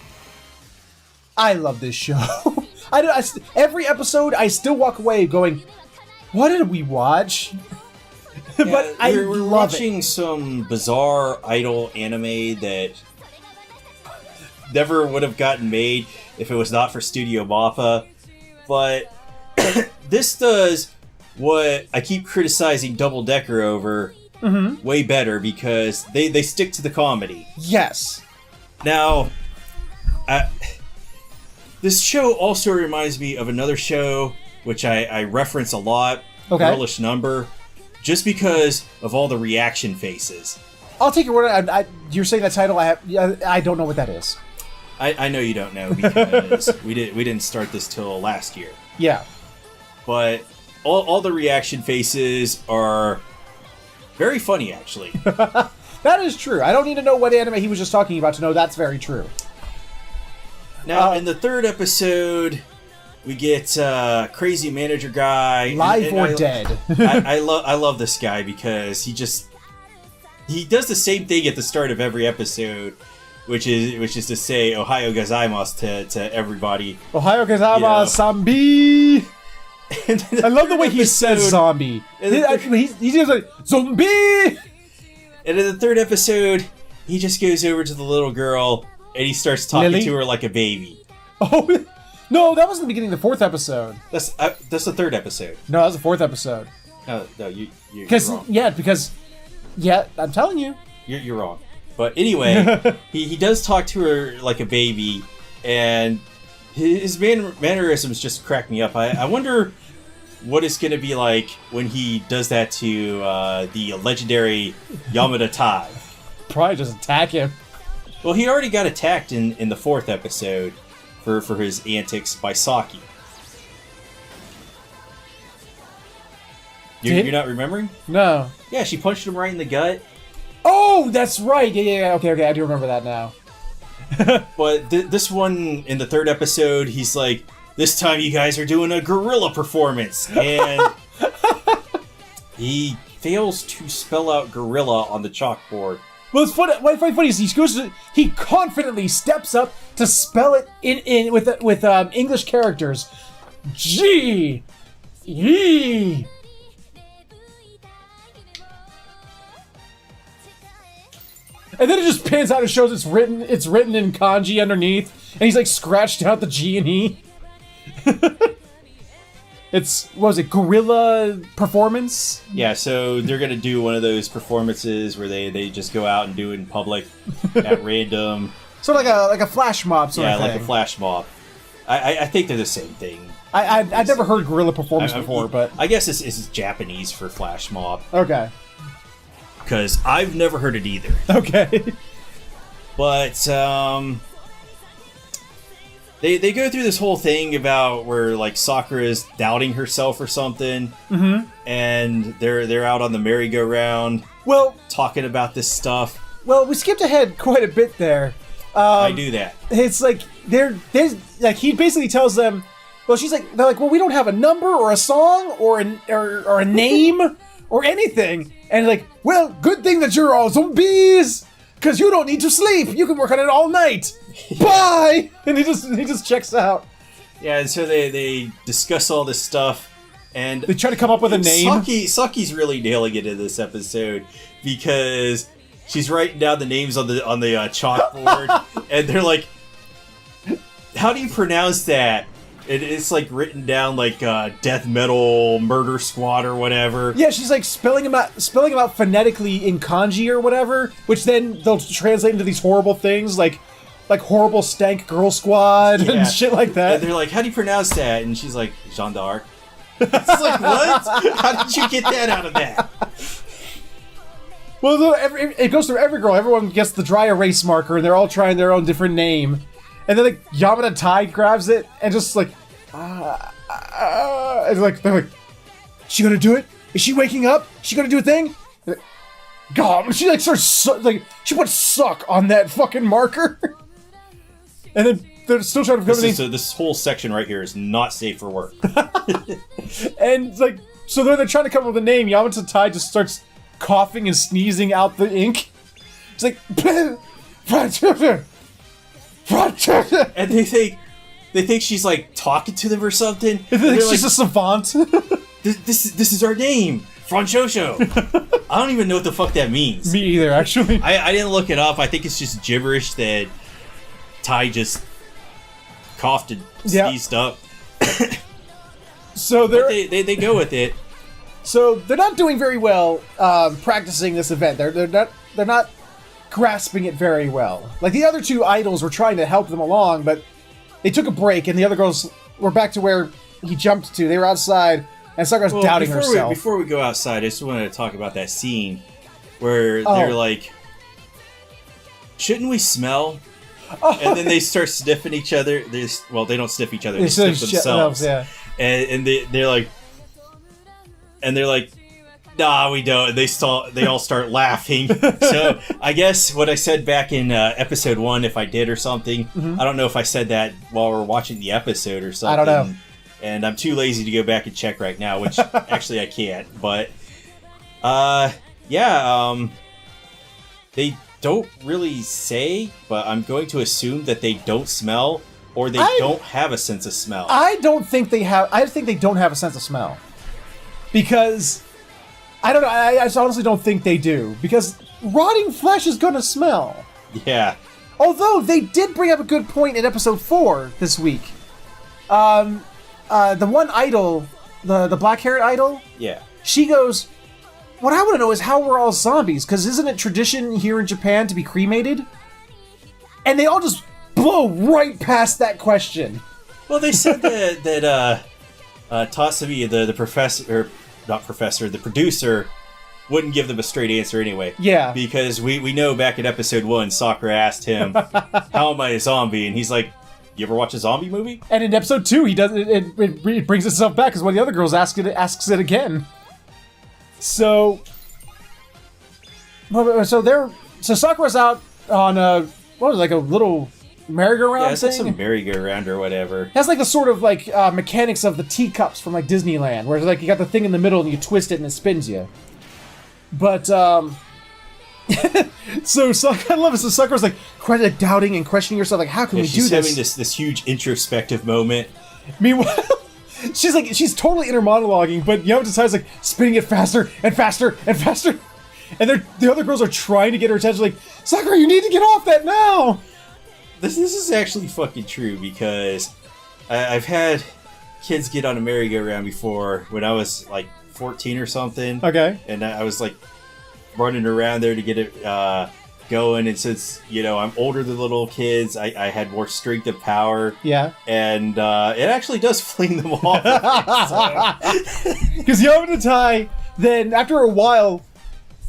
I love this show. Every episode, I still walk away going, what did we watch? Yeah, but we're watching some bizarre idol anime that never would have gotten made if it was not for Studio Mappa. But this does what I keep criticizing Double Decker over way better because they stick to the comedy. Yes. Now, this show also reminds me of another show which I reference a lot, Girlish Number, just because of all the reaction faces. I'll take your word. You're saying that title. I don't know what that is. I know you don't know because we didn't start this till last year. Yeah. But all the reaction faces are very funny, actually. That is true. I don't need to know what anime he was just talking about to know that's very true. Now, in the third episode, we get Crazy Manager Guy. Live or dead. I love this guy because he does the same thing at the start of every episode, which is to say Ohio gozaimasu to everybody. Ohio gozaimasu, zombie! I love the way he says zombie. He just like, zombie! And in the third episode, he just goes over to the little girl and he starts talking to her like a baby. Oh, no, that was the beginning of the fourth episode. That's the third episode. No, that was the fourth episode. No, you're wrong. Yeah, I'm telling you. You're wrong. But anyway, he does talk to her like a baby, and his mannerisms just crack me up. I wonder what it's going to be like when he does that to the legendary Yamada Tai. Probably just attack him. Well, he already got attacked in the fourth episode for his antics by Saki. You're not remembering? No. Yeah, she punched him right in the gut. Oh, that's right. Yeah. Okay, I do remember that now. But this one, in the third episode, he's like, this time you guys are doing a gorilla performance. And he fails to spell out gorilla on the chalkboard Well, it's funny. What's funny is he confidently steps up to spell it in with English characters. G, E. And then it just pans out and shows it's written in kanji underneath, and he's like scratched out the G and E. Guerrilla performance? Yeah, so they're gonna do one of those performances where they just go out and do it in public at random. Sort of like a flash mob sort of thing. Yeah, like a flash mob. I think they're the same thing. I've never heard guerrilla performance before, but I guess this is Japanese for flash mob. Okay. Because I've never heard it either. Okay. But they go through this whole thing about where like Sakura is doubting herself or something, and they're out on the merry-go-round. Well, talking about this stuff. Well, we skipped ahead quite a bit there. I do that. It's like there's like he basically tells them. Well, they're like, well, we don't have a number or a song or a name or anything. And like, well, good thing that you're all zombies, because you don't need to sleep. You can work on it all night. Bye. And he just checks out. Yeah, and so they discuss all this stuff, and they try to come up with a name. Saki's really nailing it in this episode because she's writing down the names on the chalkboard, and they're like, "How do you pronounce that?" It's like written down like death metal murder squad or whatever. Yeah, she's like spelling them out phonetically in kanji or whatever, which then they'll translate into these horrible things like horrible stank girl squad and shit like that. And they're like, "How do you pronounce that?" And she's like, "Jeanne d'Arc." It's like, what? How did you get that out of that? Well, it goes through every girl. Everyone gets the dry erase marker, and they're all trying their own different name. And then like Yamada Tai grabs it and just like, and like they're like, "She gonna do it? Is she waking up? Is she gonna do a thing?" God, she like starts she puts "suck" on that fucking marker, and then they're still trying to cover So this whole section right here is not safe for work. And like, so they're trying to come up with a name. Yamada Tai just starts coughing and sneezing out the ink. It's like. And they think she's like talking to them or something. They think she's a savant. This is our name, Franchosho. I don't even know what the fuck that means. Me either, actually. I didn't look it up. I think it's just gibberish that Tai just coughed and sneezed up. So they go with it. So they're not doing very well practicing this event. They're not grasping it very well. Like the other two idols were trying to help them along, but they took a break, and the other girls were back to where he jumped to. They were outside, and Sakura's doubting herself. Before we go outside, I just wanted to talk about that scene where they're like, "Shouldn't we smell?" And then they start sniffing each other. They don't sniff each other. They sniff themselves. Yeah. And they're like, "Nah, we don't." And they all start laughing. So I guess what I said back in episode 1, if I did or something, I don't know if I said that while we're watching the episode or something. I don't know. And I'm too lazy to go back and check right now, which actually I can't. But they don't really say, but I'm going to assume that they don't smell or they don't have a sense of smell. I think they don't have a sense of smell. Because I don't know. I honestly don't think they do, because rotting flesh is gonna smell. Yeah. Although they did bring up a good point in episode 4 this week. The one idol, the black-haired idol. Yeah. She goes, "What I want to know is how we're all zombies, because isn't it tradition here in Japan to be cremated?" And they all just blow right past that question. Well, they said that Tasumi, the professor. Or, not professor, the producer, wouldn't give them a straight answer anyway. Yeah. Because we know back in episode 1, Sakura asked him, "How am I a zombie?" And he's like, "You ever watch a zombie movie?" And in episode 2, he does it brings itself back, because one of the other girls asks it again. So Sakura's out on a little merry-go-round it's thing? like some merry-go-round or whatever. It has like the sort of like mechanics of the teacups from like Disneyland, where it's like you got the thing in the middle and you twist it and it spins you. But So I love it. So Sakura's like doubting and questioning herself, like, how can we do this? She's having this huge introspective moment. Meanwhile, she's totally inner monologuing, but Yamato-tai's like spinning it faster and faster and faster. And the other girls are trying to get her attention, like, Sakura, you need to get off that now! This is actually fucking true, because I've had kids get on a merry-go-round before when I was like 14 or something. Okay. And I was like running around there to get it going, and since, I'm older than little kids, I had more strength and power. Yeah. And it actually does fling them off. Because Yamato-tai, then after a while,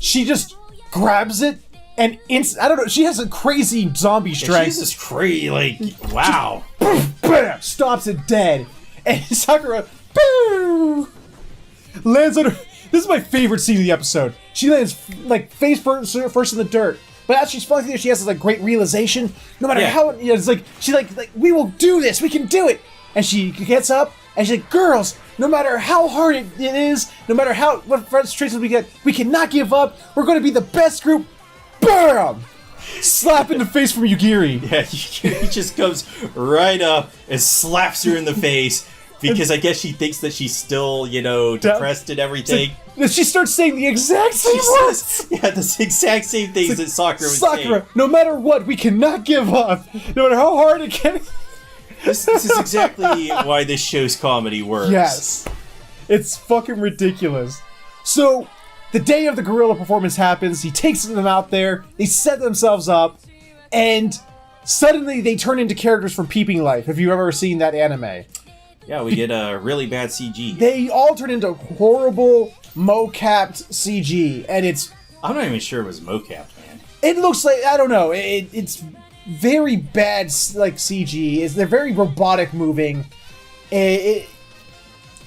she just grabs it and I don't know, she has a crazy zombie strength. She's just crazy, like, wow. Just, bam, stops it dead. And Sakura, boo, lands on her. This is my favorite scene of the episode. She lands like face first in the dirt. But as she's falling through, she has this like great realization. No matter how, it's like she's like we will do this. We can do it. And she gets up and she's like, girls, no matter how hard it is, no matter what frustrations we get, we cannot give up. We're going to be the best group. Bam! Slap in the face from Yugiri. Yeah, Yugiri just comes right up and slaps her in the face because I guess she thinks that she's still, depressed and everything. She starts saying the exact same words. Yeah, the exact same things that Sakura was saying. Sakura, no matter what, we cannot give up. No matter how hard it can. This is exactly why this show's comedy works. Yes. It's fucking ridiculous. So, the day of the gorilla performance happens, he takes them out there, they set themselves up, and suddenly they turn into characters from Peeping Life, if you've ever seen that anime. Yeah, we get a really bad CG. They all turn into horrible, mo-capped CG, and it's... I'm not even sure it was mo-capped, man. It looks like, I don't know, it's very bad, like, CG. They're very robotic moving.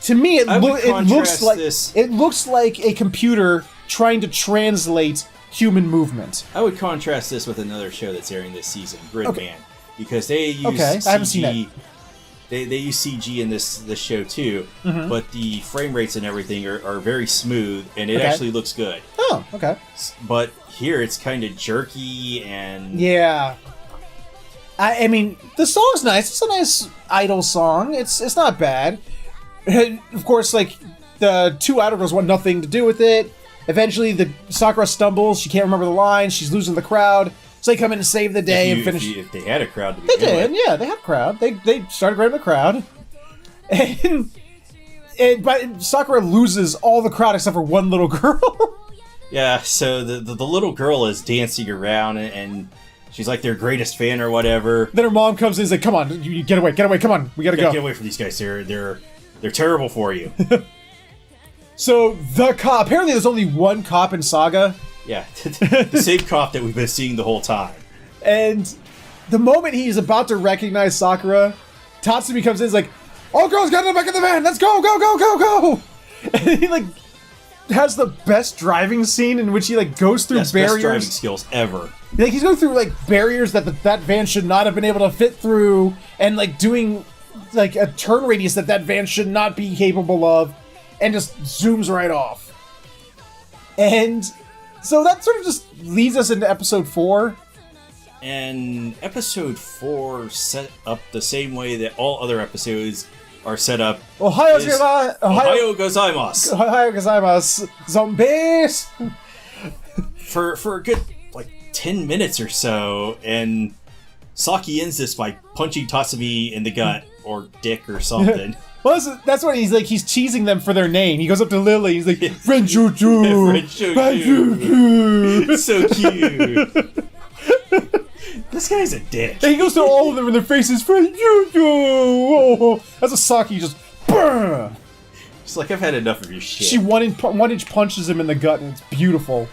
To me, it looks like a computer trying to translate human movement. I would contrast this with another show that's airing this season, Gridman, because they use CG. I haven't seen it. They use CG in this show too, but the frame rates and everything are very smooth, and it actually looks good. Oh, okay. But here it's kind of jerky and yeah. I mean, the song's nice. It's a nice idol song. It's not bad. Of course, like, the two idol girls want nothing to do with it. Eventually, the Sakura stumbles. She can't remember the lines. She's losing the crowd. So they come in and save the day and finish. If they had a crowd to begin with. They did, yeah. They had a crowd. They started grabbing the crowd. But Sakura loses all the crowd except for one little girl. Yeah, so the little girl is dancing around and she's like their greatest fan or whatever. Then her mom comes in and is like, come on, you get away, come on, we gotta go. Get away from these guys, they're terrible for you. So, the cop, apparently there's only one cop in Saga. Yeah, the same cop that we've been seeing the whole time. And the moment he's about to recognize Sakura, Tatsumi comes in and is like, all girls, get in the back of the van, let's go, go, go, go, go! And he, like, has the best driving scene in which he, like, goes through barriers. Best driving skills ever. Like, he's going through, like, barriers that that van should not have been able to fit through, and, like, doing, like, a turn radius that van should not be capable of, and just zooms right off. And so that sort of just leads us into episode 4. And episode 4 set up the same way that all other episodes are set up. Ohio gozaimasu. Ohio gozaimasu. Zombies! For a good, like, 10 minutes or so, and Saki ends this by punching Tatsumi in the gut, or dick, or something. Well, that's what he's like. He's teasing them for their name. He goes up to Lily. He's like, Renjuju! Renjuju! So cute! This guy's a dick. And he goes to all of them in their faces, Renjuju! Oh, that's a Saki just, brr! It's like, I've had enough of your shit. She one-inch punches him in the gut, and it's beautiful.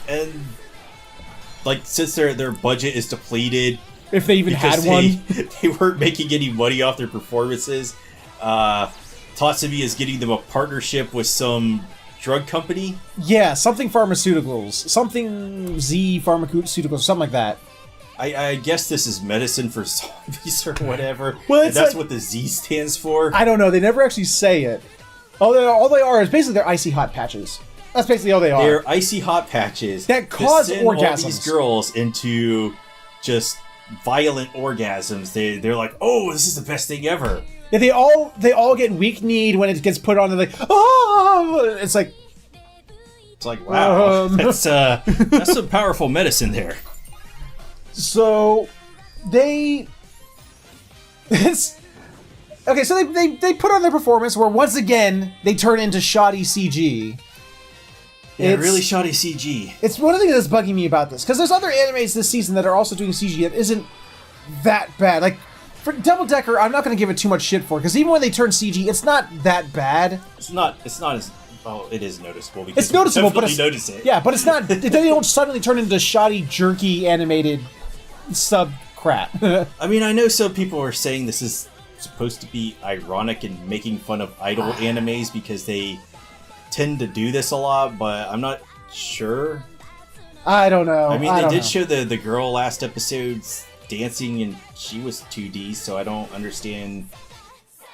And, like, since their budget is depleted, if they even had one, they weren't making any money off their performances. Tatsumi is getting them a partnership with some drug company. Yeah, something pharmaceuticals, something Z pharmaceuticals, something like that. I guess this is medicine for zombies or whatever. Well, and that's like, what the Z stands for. I don't know. They never actually say it. All they are is basically they're icy hot patches. That's basically all they are. They're icy hot patches that cause send orgasms. all these girls into just violent orgasms. They're like, oh, this is the best thing ever. Yeah, they all get weak-kneed when it gets put on. They're like, oh! It's like wow, that's some powerful medicine there. So they okay, so they put on their performance where once again they turn into shoddy CG. Yeah, it's really shoddy CG. It's one of the things that's bugging me about this, because there's other animes this season that are also doing CG that isn't that bad. Like, for Double Decker, I'm not going to give it too much shit for, because even when they turn CG, it's not that bad. It's not as... Well, it is noticeable. Because it's noticeable, but notice it. Yeah, but it's not... they don't suddenly turn into shoddy, jerky, animated sub-crap. I mean, I know some people are saying this is supposed to be ironic and making fun of idol animes because they tend to do this a lot, but I'm not sure. I don't know. I mean, they did show the girl last episode's dancing, and she was 2D, so I don't understand.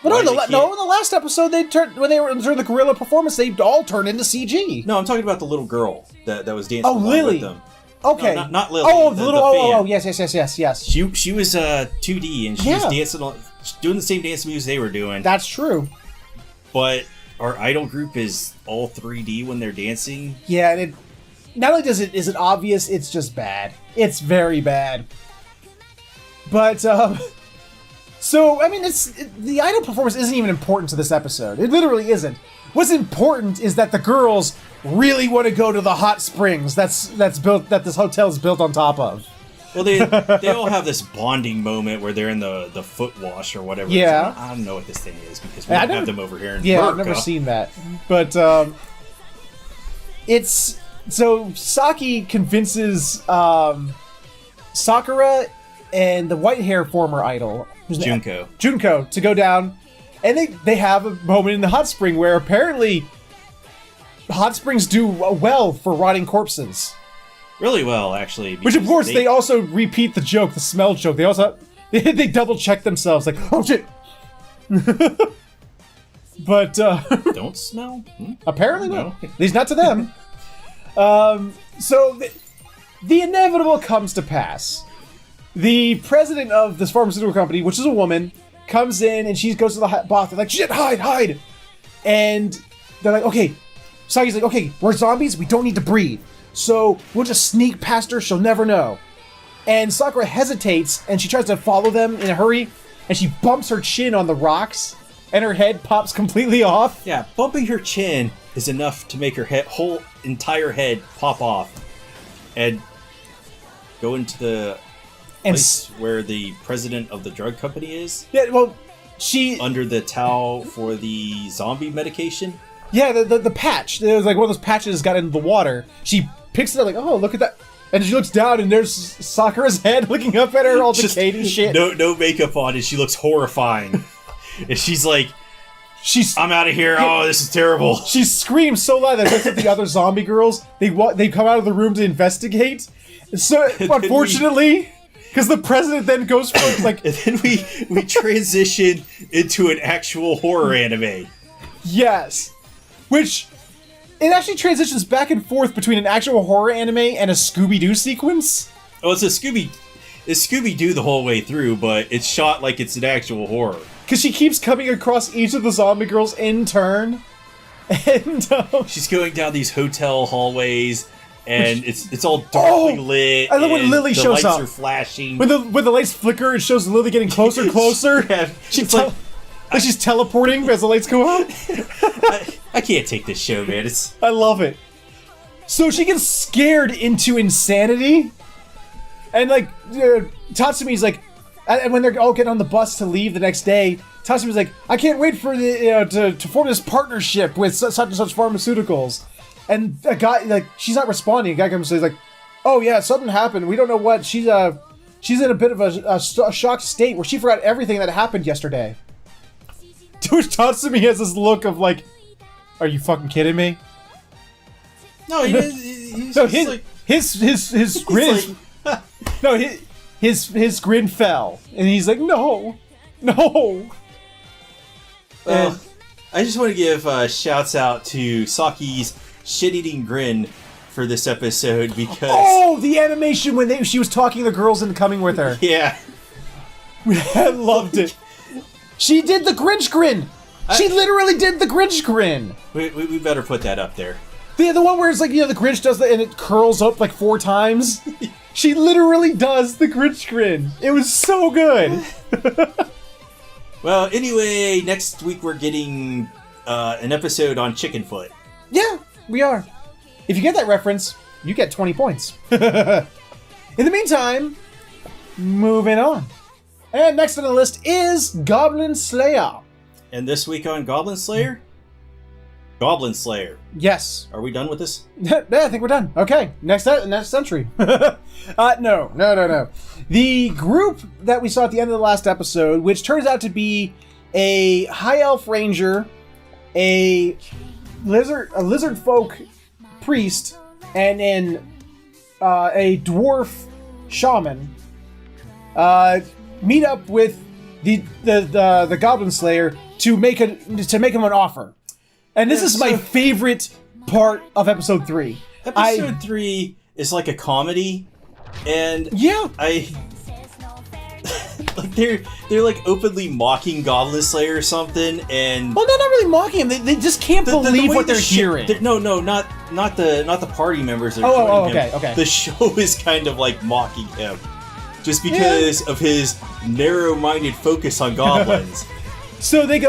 But in the last episode, when they were doing the gorilla performance, they all turned into CG. No, I'm talking about the little girl that was dancing Lily. with them. Okay. No, not Lily. Oh, the little. fan. Oh, yes. She was 2D, and she was dancing, doing the same dance moves they were doing. That's true. But our idol group is all 3D when they're dancing. Yeah, and not only is it obvious, it's just bad. It's very bad. But so I mean, the idol performance isn't even important to this episode. It literally isn't. What's important is that the girls really want to go to the hot springs that's built, that this hotel is built on top of. Well, they all have this bonding moment where they're in the foot wash or whatever. Yeah. I don't know what this thing is because we don't have them over here in Yeah, America. I've never seen that. But it's... So, Saki convinces Sakura and the white hair former idol, Junko, to go down, and they have a moment in the hot spring where apparently hot springs do well for rotting corpses. Really well, actually. Which, of course, they also repeat the joke, the smell joke. They also they double check themselves, like, oh shit. But don't smell. Apparently, no. At least not to them. So the inevitable comes to pass. The president of this pharmaceutical company, which is a woman, comes in and she goes to the boss. They're like, shit, hide! And they're like, okay. Saki's like, okay, we're zombies. We don't need to breathe. So we'll just sneak past her. She'll never know. And Sakura hesitates and she tries to follow them in a hurry. And she bumps her chin on the rocks. And her head pops completely off. Yeah, bumping her chin is enough to make her whole entire head pop off. And go into the place where the president of the drug company is. Yeah, well, she... Under the towel for the zombie medication. Yeah, the patch. It was like one of those patches got into the water. She picks it up like, oh, look at that. And she looks down and there's Sakura's head looking up at her all decayed and shit. No makeup on and she looks horrifying. And she's like, I'm out of here. Oh, this is terrible. She screams so loud that wakes up the other zombie girls. They come out of the room to investigate. So, unfortunately... Because the president then goes for like... And then we transition into an actual horror anime. Yes. Which, it actually transitions back and forth between an actual horror anime and a Scooby-Doo sequence. Oh, it's Scooby-Doo the whole way through, but it's shot like it's an actual horror. Because she keeps coming across each of the zombie girls in turn. And she's going down these hotel hallways... And it's all darkly lit. I love when Lily shows up. The lights are flashing. When the lights flicker, it shows Lily getting closer and closer. Yeah, she's teleporting as the lights go out. I can't take this show, man. I love it. So she gets scared into insanity. And like, Tatsumi's like, and when they're all getting on the bus to leave the next day, Tatsumi's like, I can't wait for to form this partnership with such and such pharmaceuticals. And a guy, like, she's not responding. A guy comes and says, like, oh yeah, something happened. We don't know what. She's in a bit of a shocked state where she forgot everything that happened yesterday. To which Tatsumi has this look of like, are you fucking kidding me? No, he's no, his grin. Like... no, his grin fell, and he's like, no. Well, I just want to give shouts out to Saki's shit-eating grin for this episode because... Oh, the animation when she was talking the girls into coming with her. Yeah. I loved it. She did the Grinch grin. She literally did the Grinch grin. We better put that up there. The one where it's like, the Grinch does that and it curls up like 4 times. She literally does the Grinch grin. It was so good. Well, anyway, next week we're getting an episode on Chickenfoot. Yeah, we are. If you get that reference, you get 20 points. In the meantime, moving on. And next on the list is Goblin Slayer. And this week on Goblin Slayer? Goblin Slayer. Yes. Are we done with this? Yeah, I think we're done. Okay, next entry. No. The group that we saw at the end of the last episode, which turns out to be a high elf ranger, a lizard folk priest, and a dwarf shaman, meet up with the Goblin Slayer to make him an offer. And this is my favorite part of episode 3. Episode 3 is like a comedy, and yeah, like they're like openly mocking Goblin Slayer or something, and well, they're not really mocking him. They just can't believe what they're hearing. No, not the party members. That are joining him. Okay. The show is kind of like mocking him, just because of his narrow-minded focus on goblins. So they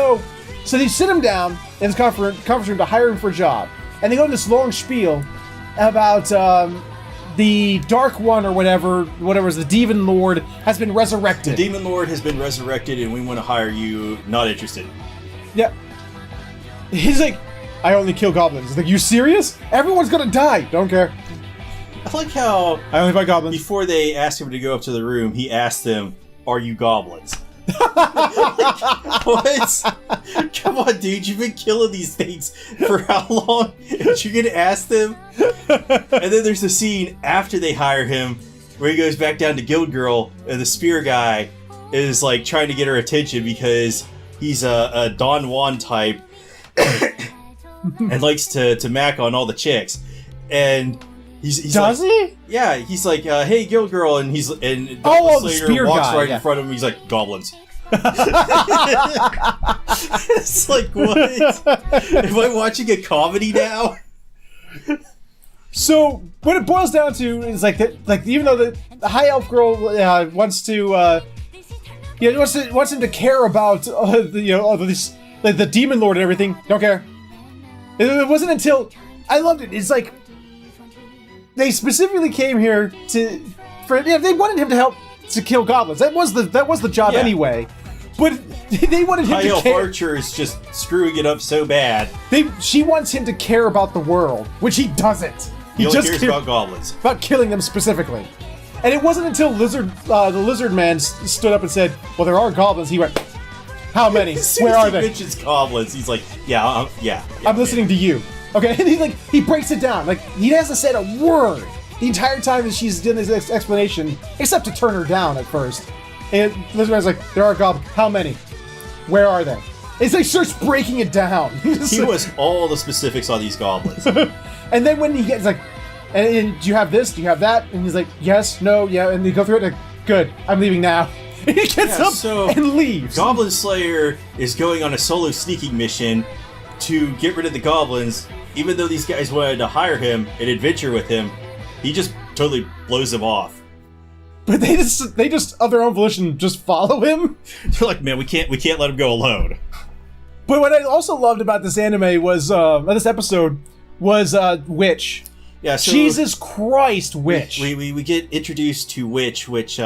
sit him down in this conference room to hire him for a job, and they go into this long spiel about the Dark One or whatever is the Demon Lord has been resurrected. The Demon Lord has been resurrected, and we want to hire you. Not interested. Yeah. He's like, I only kill goblins. He's like, you serious? Everyone's gonna die. Don't care. I like how I only fight goblins. Before they asked him to go up to the room, he asked them, "Are you goblins?" Like, what? Come on, dude! You've been killing these things for how long? And you're gonna ask them? And then there's the scene after they hire him where he goes back down to Guild Girl, and the spear guy is like trying to get her attention because he's a Don Juan type and likes to mac on all the chicks. And he's does like, he? Yeah, he's like, "Hey, Guild Girl," and the the Slayer spear walks guy, right in front of him. He's like, "Goblins." It's like, what? Am I watching a comedy now? So what it boils down to is like even though the high elf girl wants to wants him to care about the Demon Lord and everything, don't care. It wasn't until I loved it. It's like they specifically came here they wanted him to help to kill goblins. That was the job anyway. But they wanted him to care. Archer is just screwing it up so bad. She wants him to care about the world, which he doesn't. He only cares about goblins. About killing them specifically. And it wasn't until the lizard man stood up and said, "Well, there are goblins." He went, "How many? Where are they?" He mentions goblins. He's like, "Yeah, I'm listening to you." Okay, and he breaks it down. Like, he hasn't said a word the entire time that she's doing this explanation, except to turn her down at first. And Lizard Man's like, "There are goblins. How many? Where are they?" It's like starts breaking it down. He was all the specifics on these goblins. And then when he gets like, and do you have this? Do you have that? And he's like, yes, no, yeah. And they go through it. Like, good, I'm leaving now. And he gets up and leaves. Goblin Slayer is going on a solo sneaking mission to get rid of the goblins. Even though these guys wanted to hire him and adventure with him, he just totally blows them off. But they just of their own volition just follow him. They're like, "Man, we can't let him go alone." But what I also loved about this anime was this episode was Witch. Yeah, so Jesus Christ, Witch. We get introduced to Witch, which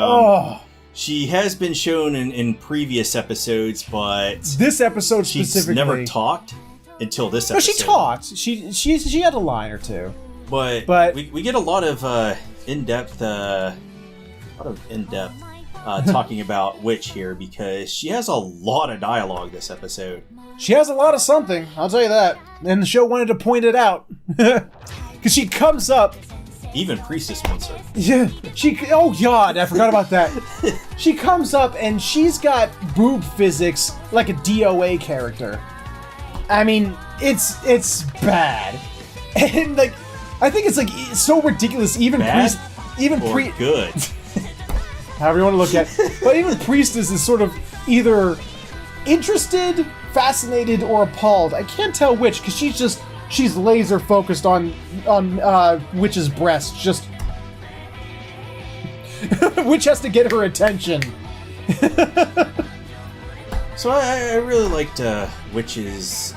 she has been shown in previous episodes, but this episode specifically, she's never talked until this episode. No, she talked. She had a line or two. But we get a lot of in-depth talking about Witch here because she has a lot of dialogue this episode. She has a lot of something, I'll tell you that. And the show wanted to point it out. Because she comes up. Even Priestess wants her. Yeah, oh god, I forgot about that. She comes up and she's got boob physics like a DOA character. I mean, it's bad. And like, I think it's like it's so ridiculous. Even Bad good, however you want to look at it. But even Priestess is sort of either interested, fascinated, or appalled. I can't tell which, because she's laser focused on Witch's breast. Just Witch has to get her attention. So I really liked Witch's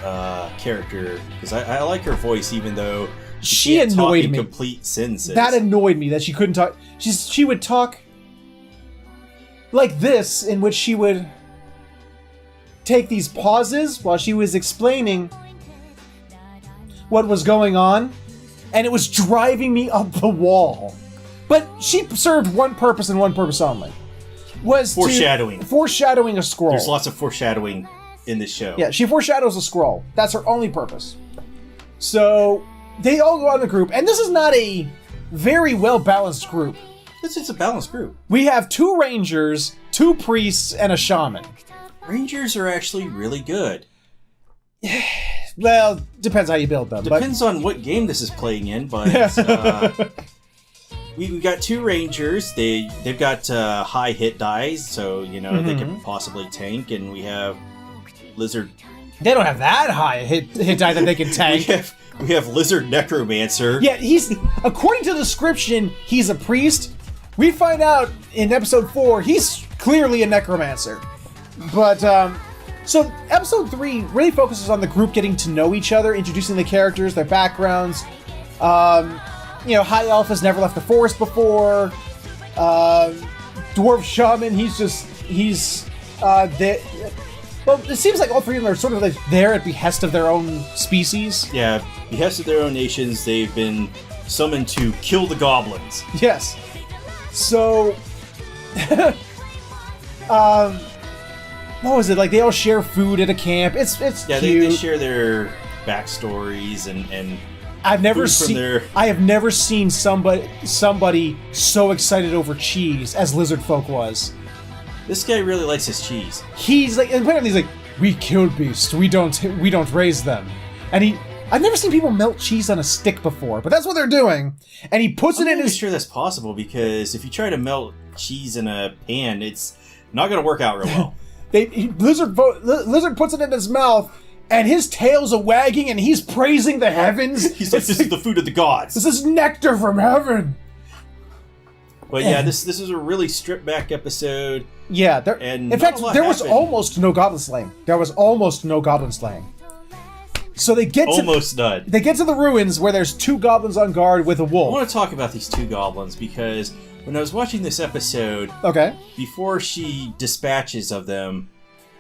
character, because I like her voice, even though she can't annoyed talk in me. complete sentences. That annoyed me that she couldn't talk. She would talk like this, in which she would take these pauses while she was explaining what was going on, and it was driving me up the wall. But she served one purpose and one purpose only. Was foreshadowing. Foreshadowing a scroll. There's lots of foreshadowing in this show. Yeah, she foreshadows a scroll. That's her only purpose. So they all go out in a group, and this is not a very well-balanced group. This is a balanced group. We have 2 rangers, 2 priests, and a shaman. Rangers are actually really good. Well, depends how you build them. Depends on what game this is playing in, but we got 2 rangers. They've got high hit dice, so they can possibly tank. And we have lizard. They don't have that high hit die that they can tank. we have lizard necromancer. Yeah, he's according to the description, he's a priest. We find out in episode 4 he's clearly a necromancer. But so episode 3 really focuses on the group getting to know each other, introducing the characters, their backgrounds. High Elf has never left the forest before. Dwarf Shaman, well, it seems like all 3 of them are sort of like there at behest of their own species. Yeah, behest of their own nations. They've been summoned to kill the goblins. Yes. So, what was it? Like, they all share food at a camp. It's cute. They share their backstories and I have never seen somebody so excited over cheese as Lizard Folk was. This guy really likes his cheese. He's like, apparently he's like, we kill beasts. We don't raise them. And I've never seen people melt cheese on a stick before, but that's what they're doing. And he puts it in his. I'm sure that's possible, because if you try to melt cheese in a pan, it's not going to work out real well. Lizard puts it in his mouth, and his tail's a wagging, and he's praising the heavens. He's like, this is the food of the gods. This is nectar from heaven. But yeah, this is a really stripped back episode. Yeah, in fact, there was almost no goblin slaying. So they get none. They get to the ruins where there's 2 goblins on guard with a wolf. I want to talk about these 2 goblins, because when I was watching this episode, before she dispatches of them,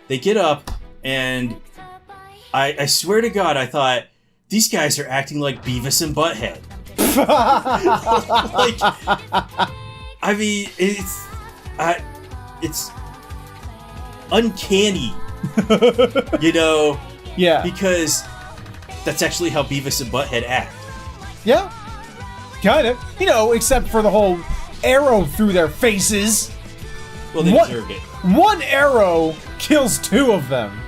they get up, and I swear to God, I thought, these guys are acting like Beavis and Butthead. I mean, it's uncanny, Yeah. Because that's actually how Beavis and Butthead act. Yeah. Kind of. Except for the whole arrow through their faces. Well, they deserved it. 1 arrow kills 2 of them.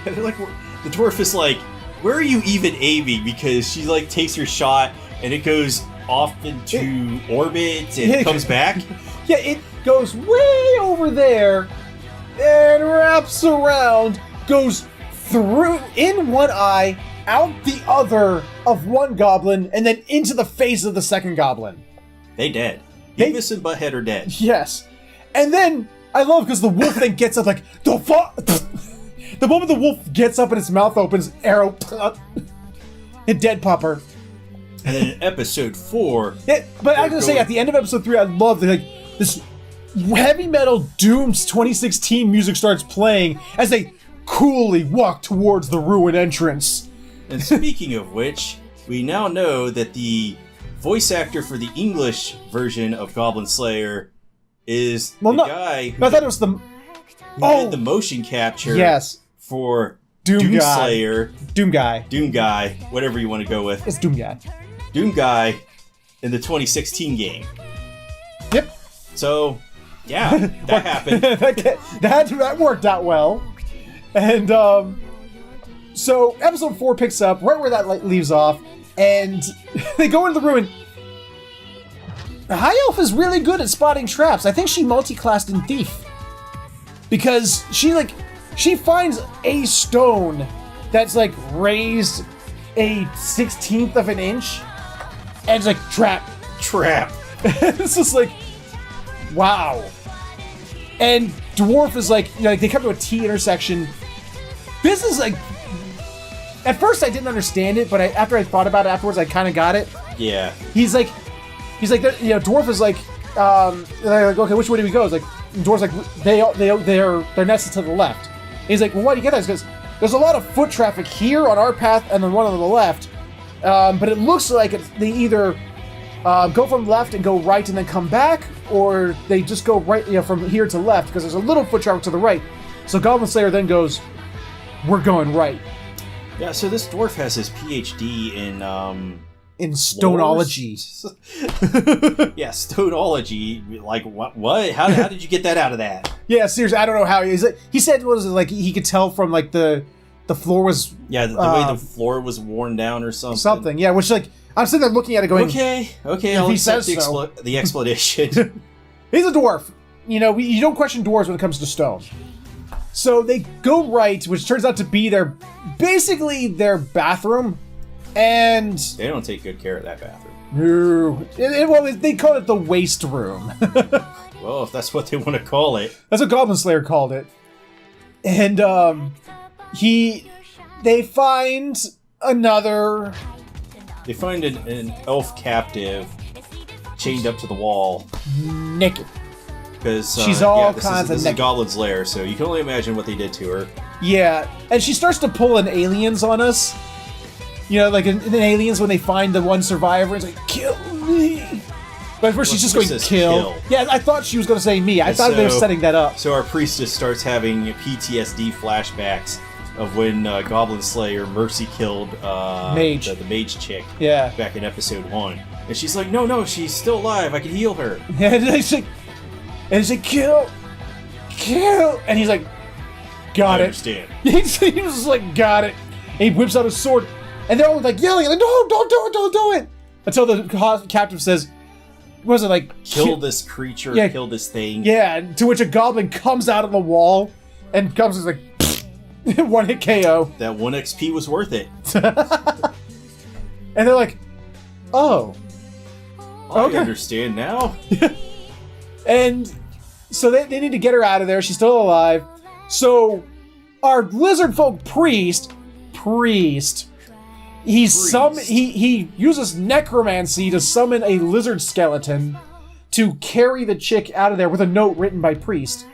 And they're like, the dwarf is like, where are you even aiming? Because she takes her shot and it goes off into orbit and comes back. Yeah, it goes way over there and wraps around, goes through in one eye, out the other of one goblin, and then into the face of the second goblin. They dead. Beavis and Butthead are dead. Yes. And then, I love because the wolf then gets up like, the fuck? The moment the wolf gets up and its mouth opens, arrow, a dead pupper. And then in episode 4... but I was going to say, at the end of episode 3, I love this heavy metal Doom's 2016 music starts playing as they coolly walk towards the ruin entrance. And speaking of which, we now know that the voice actor for the English version of Goblin Slayer is guy who I thought it was the... did the motion capture for Doom Slayer. Doom Guy, whatever you want to go with. It's Doom Guy. Doom Guy in the 2016 game. Yep. So, yeah, that happened. that worked out well. And so episode 4 picks up right where that leaves off. And they go into the room, and High Elf is really good at spotting traps. I think she multi-classed in Thief. Because she finds a stone that's like raised a 1/16 of an inch, and it's like, trap. It's just like, wow. And Dwarf is like, they come to a T intersection. This is like, at first I didn't understand it, but after I thought about it afterwards, I kind of got it. Yeah. He's like, Dwarf is like, they're like, okay, which way do we go? It's like, Dwarf's like, their nest is to the left. And he's like, well, why do you get that? Because there's a lot of foot traffic here on our path and then one on the left. But it looks like they either go from left and go right and then come back, or they just go right, from here to left, because there's a little foot traffic to the right. So Goblin Slayer then goes, we're going right. Yeah, so this dwarf has his PhD in stoneology. Yeah, stoneology. Like, what? How did you get that out of that? Yeah, seriously, I don't know how he said, what was it, like, he could tell from, like, the floor was... Yeah, the way the floor was worn down or something. Something, yeah, which, like, I'm sitting there looking at it going... Okay, I'll accept the explanation. He's a dwarf. You don't question dwarves when it comes to stone. So they go right, which turns out to be basically their bathroom, and... They don't take good care of that bathroom. No. Well, they call it the waste room. Well, if that's what they want to call it. That's what Goblin Slayer called it. And, they find another... They find an elf captive chained up to the wall. Naked. Because she's all kinds of naked. This is Goblin's lair, so you can only imagine what they did to her. Yeah, and she starts to pull in Aliens on us. Like in Aliens when they find the one survivor, it's like, kill me. But first she's just going, kill. Yeah, I thought she was going to say me. I thought they were setting that up. So our priestess starts having PTSD flashbacks of when Goblin Slayer Mercy killed Mage. The mage chick. Yeah. Back in episode 1. And she's like, no, she's still alive. I can heal her. And he's like, kill. And he's like, got it. I understand. He was just like, got it. And he whips out his sword. And they're all like yelling, like, no, don't do it. Until the captive says, what was it, like? Kill this creature, kill this thing. Yeah, to which a goblin comes out of the wall and comes and is like, one hit KO. That 1 XP was worth it. And they're like, oh. I understand now. And so they need to get her out of there. She's still alive. So our lizard folk priest, he uses necromancy to summon a lizard skeleton to carry the chick out of there with a note written by Priest.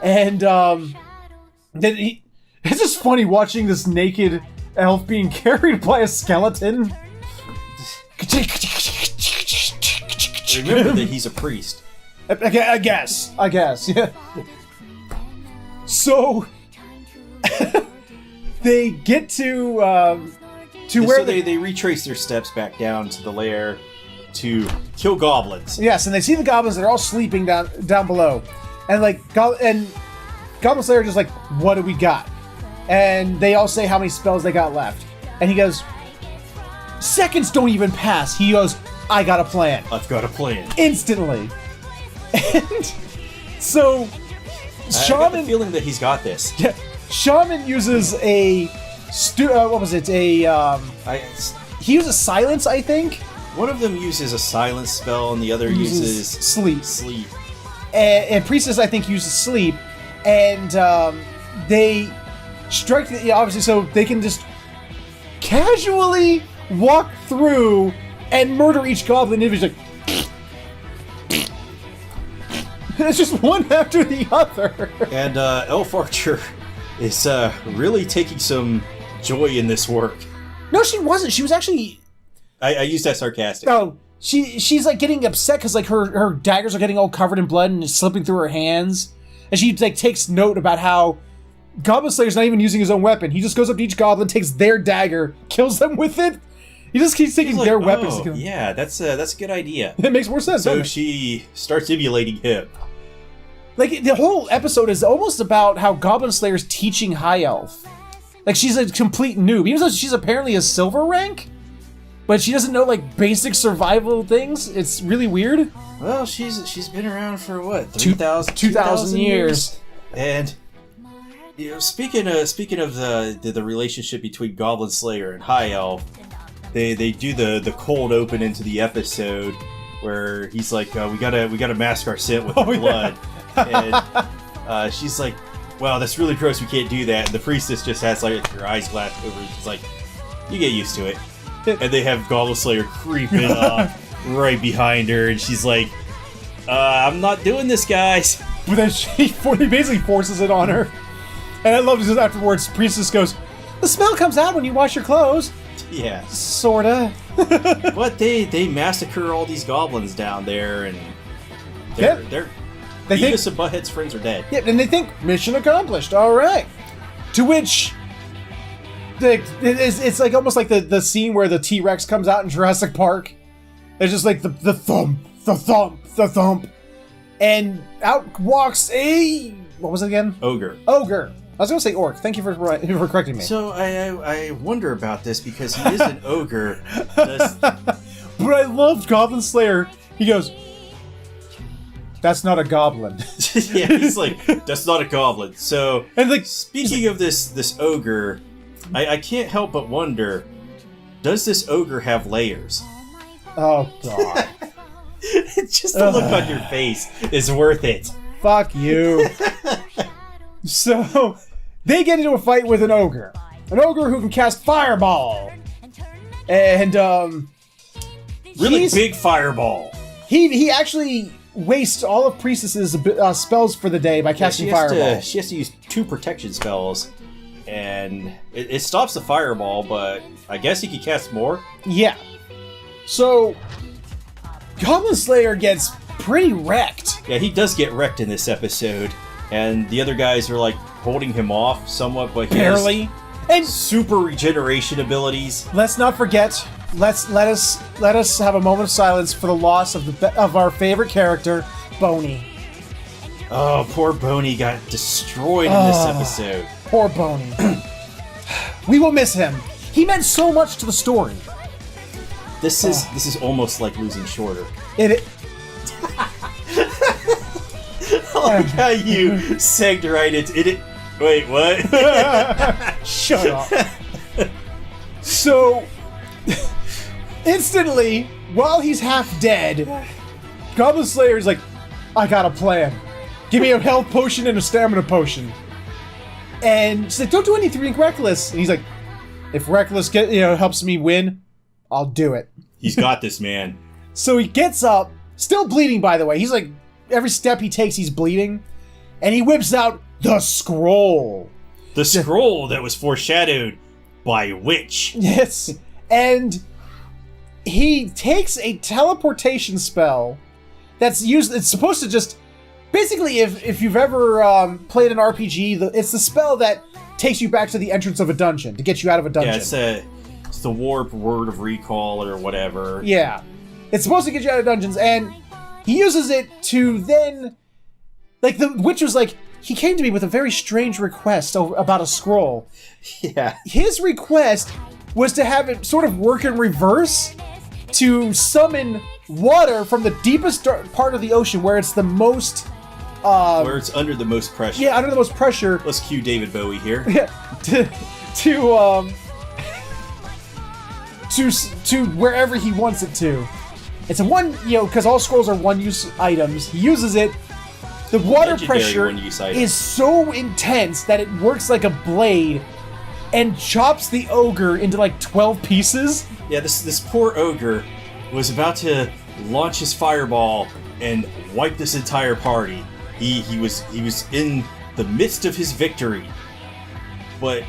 And then it's just funny watching this naked elf being carried by a skeleton. Remember that he's a priest. I guess, yeah. So they get to where they retrace their steps back down to the lair to kill goblins. Yes, and they see the goblins that are all sleeping down below, and Goblin Slayer just like, what do we got? And they all say how many spells they got left, and he goes, seconds don't even pass. He goes, I got a plan. I've got a plan. Instantly. And so I got the feeling that he's got this. Yeah, Shaman uses a what was it? He uses silence, I think. One of them uses a silence spell, and the other uses sleep. Sleep. And Priestess, I think, uses sleep, and they strike. Obviously, so they can just casually walk through and murder each goblin individually. It's just one after the other. And Elf Archer is really taking some joy in this work. No, she wasn't. She was actually... I used that sarcastic. No, she's like getting upset because like her daggers are getting all covered in blood and it's slipping through her hands. And she like takes note about how Goblin Slayer's not even using his own weapon. He just goes up to each goblin, takes their dagger, kills them with it. He just keeps taking their weapons. Oh, yeah, that's a good idea. It makes more sense. So she starts emulating him. Like, the whole episode is almost about how Goblin Slayer's teaching High Elf. Like, she's a complete noob. Even though she's apparently a silver rank, but she doesn't know like basic survival things. It's really weird. Well, she's been around for what, 2,000 years. And you know, speaking of the relationship between Goblin Slayer and High Elf, they do the cold open into the episode where he's like, we gotta mask our scent with our blood, and she's like, wow, that's really gross. We can't do that. And the priestess just has like her eyes glassed over. And she's like, you get used to it. And they have Goblin Slayer creeping up right behind her, and she's like, I'm not doing this, guys. But then he basically forces it on her. And I love this afterwards, Priestess goes, the smell comes out when you wash your clothes. Yeah. Sorta. But they massacre all these goblins down there, and they're Beavis and Butthead's friends are dead. Yeah, and they think, mission accomplished, alright. To which, it's like almost like the scene where the T-Rex comes out in Jurassic Park. It's just like the thump, the thump, the thump. And out walks a... What was it again? Ogre. I was going to say orc. Thank you for correcting me. So I wonder about this because he is an ogre. But I loved Goblin Slayer. He goes, that's not a goblin. Yeah, he's like, that's not a goblin. So, and like, speaking of this ogre, I can't help but wonder, does this ogre have layers? Oh, God. Just the look on your face is worth it. Fuck you. So, they get into a fight with an ogre. An ogre who can cast fireball. And, really big fireball. He actually wastes all of Priestess's spells for the day by casting fireball. She has to use 2 protection spells. And it stops the fireball, but I guess he can cast more? Yeah. So, Goblin Slayer gets pretty wrecked. Yeah, he does get wrecked in this episode. And the other guys are like holding him off somewhat, but barely. And super regeneration abilities. Let's not forget. Let us have a moment of silence for the loss of our favorite character, Boney. Oh, poor Boney got destroyed in this episode. Poor Boney. We will miss him. He meant so much to the story. This is almost like losing Shorter. I like how you segged right into it. Wait, what? Shut up. So, instantly, while he's half dead, Goblin Slayer's like, I got a plan. Give me a health potion and a stamina potion. And she's like, don't do anything reckless. And he's like, if reckless helps me win, I'll do it. He's got this, man. So he gets up, still bleeding, by the way. He's like, every step he takes, he's bleeding. And he whips out the scroll. The scroll that was foreshadowed by Witch. Yes. And he takes a teleportation spell that's used. It's supposed to just... Basically, if you've ever played an RPG, it's the spell that takes you back to the entrance of a dungeon, to get you out of a dungeon. Yeah, it's the warp word of recall or whatever. Yeah. It's supposed to get you out of dungeons, and he uses it to then... Like, the witch was like, he came to me with a very strange request about a scroll. Yeah. His request was to have it sort of work in reverse to summon water from the deepest part of the ocean where it's the most... where it's under the most pressure. Yeah, under the most pressure. Let's cue David Bowie here. Yeah, to wherever he wants it to. It's a one, because all scrolls are one-use items. He uses it. The water pressure is so intense that it works like a blade and chops the ogre into like 12 pieces. Yeah, this poor ogre was about to launch his fireball and wipe this entire party. He was in the midst of his victory, but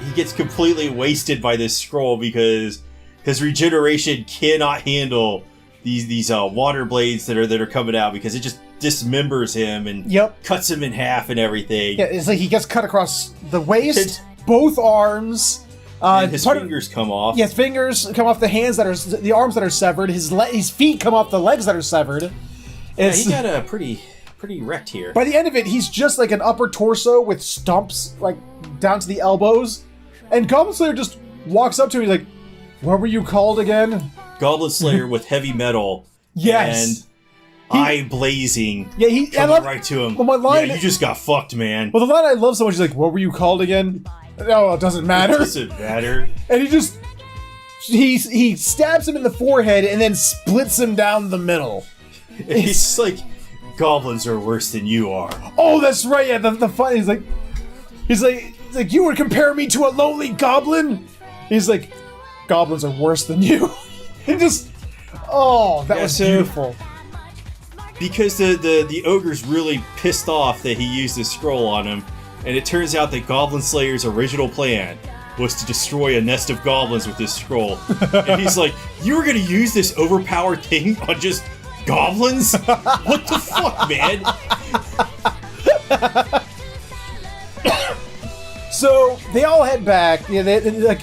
he gets completely wasted by this scroll because his regeneration cannot handle these water blades that are coming out, because it just dismembers him and cuts him in half and everything. Yeah, it's like he gets cut across the waist, both arms. And his fingers come off. Yeah, his fingers come off the hands the arms that are severed. His feet come off the legs that are severed. Yeah, he got pretty wrecked here. By the end of it, he's just like an upper torso with stumps like down to the elbows. And Goblin Slayer just walks up to him. He's like, what were you called again? Goblin Slayer with heavy metal. Yes. And eye blazing. Yeah, coming right to him. Well, my line, yeah, you just got fucked, man. Well, the line I love so much is like, what were you called again? No, it doesn't matter. It doesn't matter. And he stabs him in the forehead and then splits him down the middle. He's like, goblins are worse than you are. Oh, that's right. Yeah, the fun. He's like, you would compare me to a lowly goblin? He's like, goblins are worse than you. And just, that was beautiful. Because the ogre's really pissed off that he used this scroll on him, and it turns out that Goblin Slayer's original plan was to destroy a nest of goblins with this scroll. And he's like, you were gonna use this overpowered thing on just goblins? What the fuck, man? So they all head back. Yeah, they like.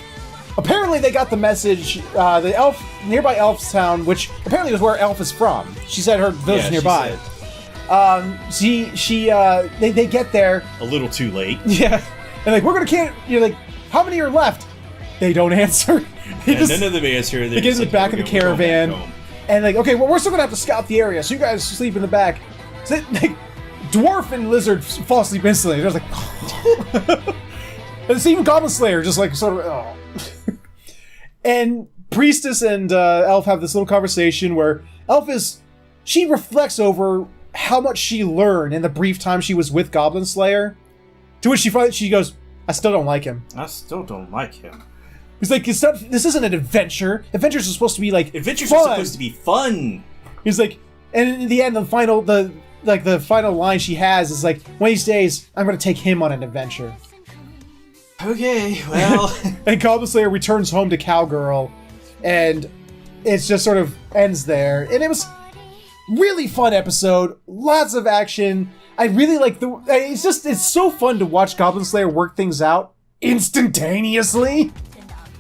Apparently, they got the message. The nearby Elf's town, which apparently was where Elf is from. She said her village nearby. They get there a little too late. Yeah, and like, we're gonna can't. You're like, how many are left? They don't answer. None of them answer. They get in the back of the caravan, and like, okay, well, we're still gonna have to scout the area. So you guys sleep in the back. So, like, Dwarf and Lizard fall asleep instantly. They're like, and it's even Goblin Slayer just like sort of. And Priestess and Elf have this little conversation where she reflects over how much she learned in the brief time she was with Goblin Slayer. To which she goes, I still don't like him. I still don't like him. He's like, this isn't an adventure. Adventures are supposed to be like Adventures fun. are supposed to be fun. He's like, and in the end, the final line she has is like, one of these days, I'm going to take him on an adventure. Okay, well... And Goblin Slayer returns home to Cowgirl, and it just sort of ends there. And it was really fun episode, lots of action. I really like it's so fun to watch Goblin Slayer work things out instantaneously.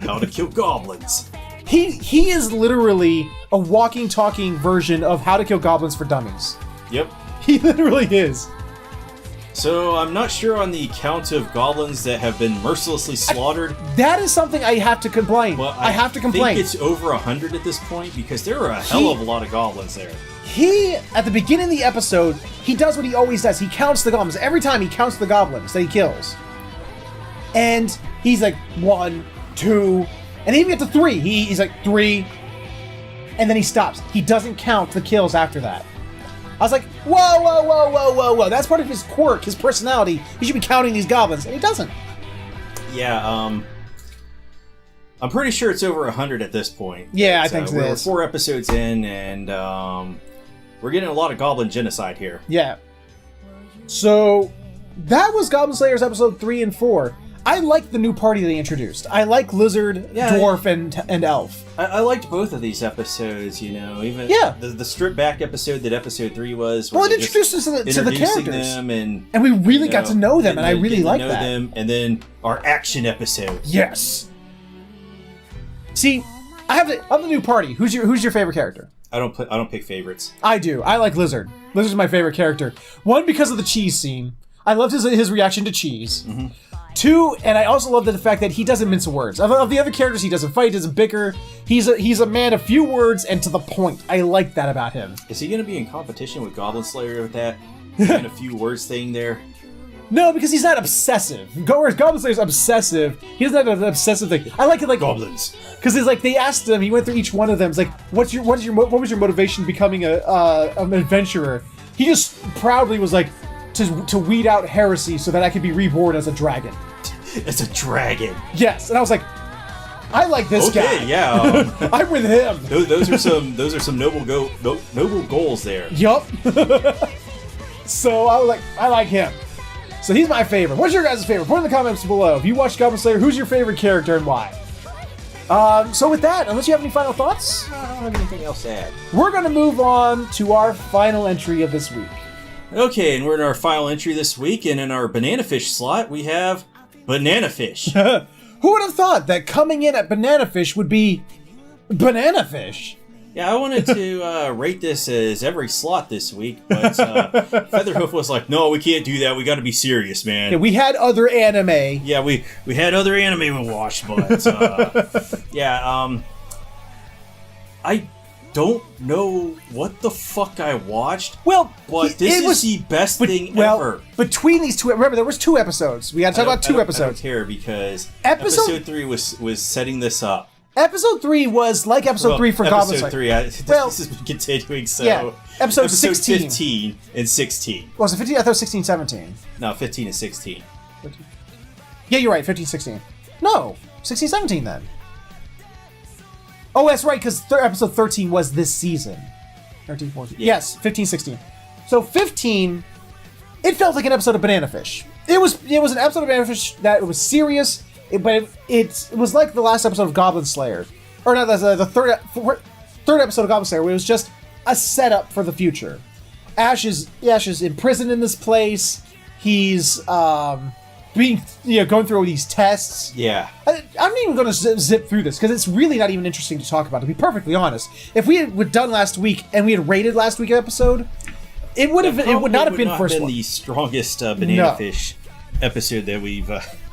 How to kill goblins. He is literally a walking, talking version of How to Kill Goblins for Dummies. Yep. He literally is. So, I'm not sure on the count of goblins that have been mercilessly slaughtered. That is something I have to complain. Well, I have to complain. I think it's over 100 at this point, because there are a hell of a lot of goblins there. At the beginning of the episode, he does what he always does. He counts the goblins. Every time he counts the goblins that he kills. And he's like, 1, 2, and even get to 3. He's like, 3, and then he stops. He doesn't count the kills after that. I was like, whoa. That's part of his quirk, his personality. He should be counting these goblins, and he doesn't. Yeah, I'm pretty sure it's over 100 at this point. Yeah, I think so. We're 4 episodes in, and we're getting a lot of goblin genocide here. Yeah. So, that was Goblin Slayers episode 3 and 4. I like the new party they introduced. I like Lizard, Dwarf, and Elf. I liked both of these episodes, even the stripped back episode that episode 3 was. Well, it introduced us to the characters. Them and we really got to know them, and I really like that. Them, and then our action episode. Yes. See, I'm the new party. Who's your favorite character? I don't pick favorites. I do. I like Lizard. Lizard's my favorite character. 1, because of the cheese scene. I loved his reaction to cheese. Mm-hmm. 2, and I also love the fact that he doesn't mince words. Of the other characters, he doesn't fight, doesn't bicker. He's a man of few words and to the point. I like that about him. Is he going to be in competition with Goblin Slayer with that kind of few words thing there? No, because he's not obsessive. Whereas Goblin Slayer's obsessive. He doesn't have an obsessive thing. I like it like goblins. Because it's like they asked him. He went through each one of them. It's like, what was your motivation becoming an adventurer? He just proudly was like, to weed out heresy so that I could be reborn as a dragon. As a dragon. Yes, and I was like, I like this guy. Okay, yeah. I'm with him. Those are some noble goals there. Yup. So I was like, I like him. So he's my favorite. What's your guys' favorite? Put in the comments below. If you watched Goblin Slayer, who's your favorite character and why? So with that, unless you have any final thoughts, I don't have anything else to add. We're going to move on to our final entry of this week. Okay, and we're in our final entry this week, and in our banana fish slot, we have banana fish. Who would have thought that coming in at banana fish would be banana fish? Yeah, I wanted to rate this as every slot this week, but Featherhoof was like, no, we can't do that. We got to be serious, man. Yeah, we had other anime. Yeah, we had other anime we watched, but I don't know what the fuck I watched. Well, but this is the best thing ever. Between these two, remember there was 2 episodes. We got to talk about 2 episodes. I don't care because episode 3 was setting this up. Episode 3 was like episode 3 for Goblin Slayer. Episode 3, this has been continuing, so... Yeah, episode 16. 15 and 16. Was it 15? I thought 16, 17. No, 15 and 16. 15. Yeah, you're right, 15, 16. No, 16, 17 then. Oh, that's right, because episode 13 was this season. 13, 14. Yeah. Yes, 15, 16. So 15, it felt like an episode of Banana Fish. It was an episode of Banana Fish that was serious, but it was like the last episode of Goblin Slayer. Or not, the third episode of Goblin Slayer, where it was just a setup for the future. Ash is imprisoned in this place. He's going through all these tests. Yeah. I'm not even going to zip through this because it's really not even interesting to talk about, to be perfectly honest. If we had done last week and we had rated last week's episode, it would not have been first one. The strongest Banana Fish episode that we've...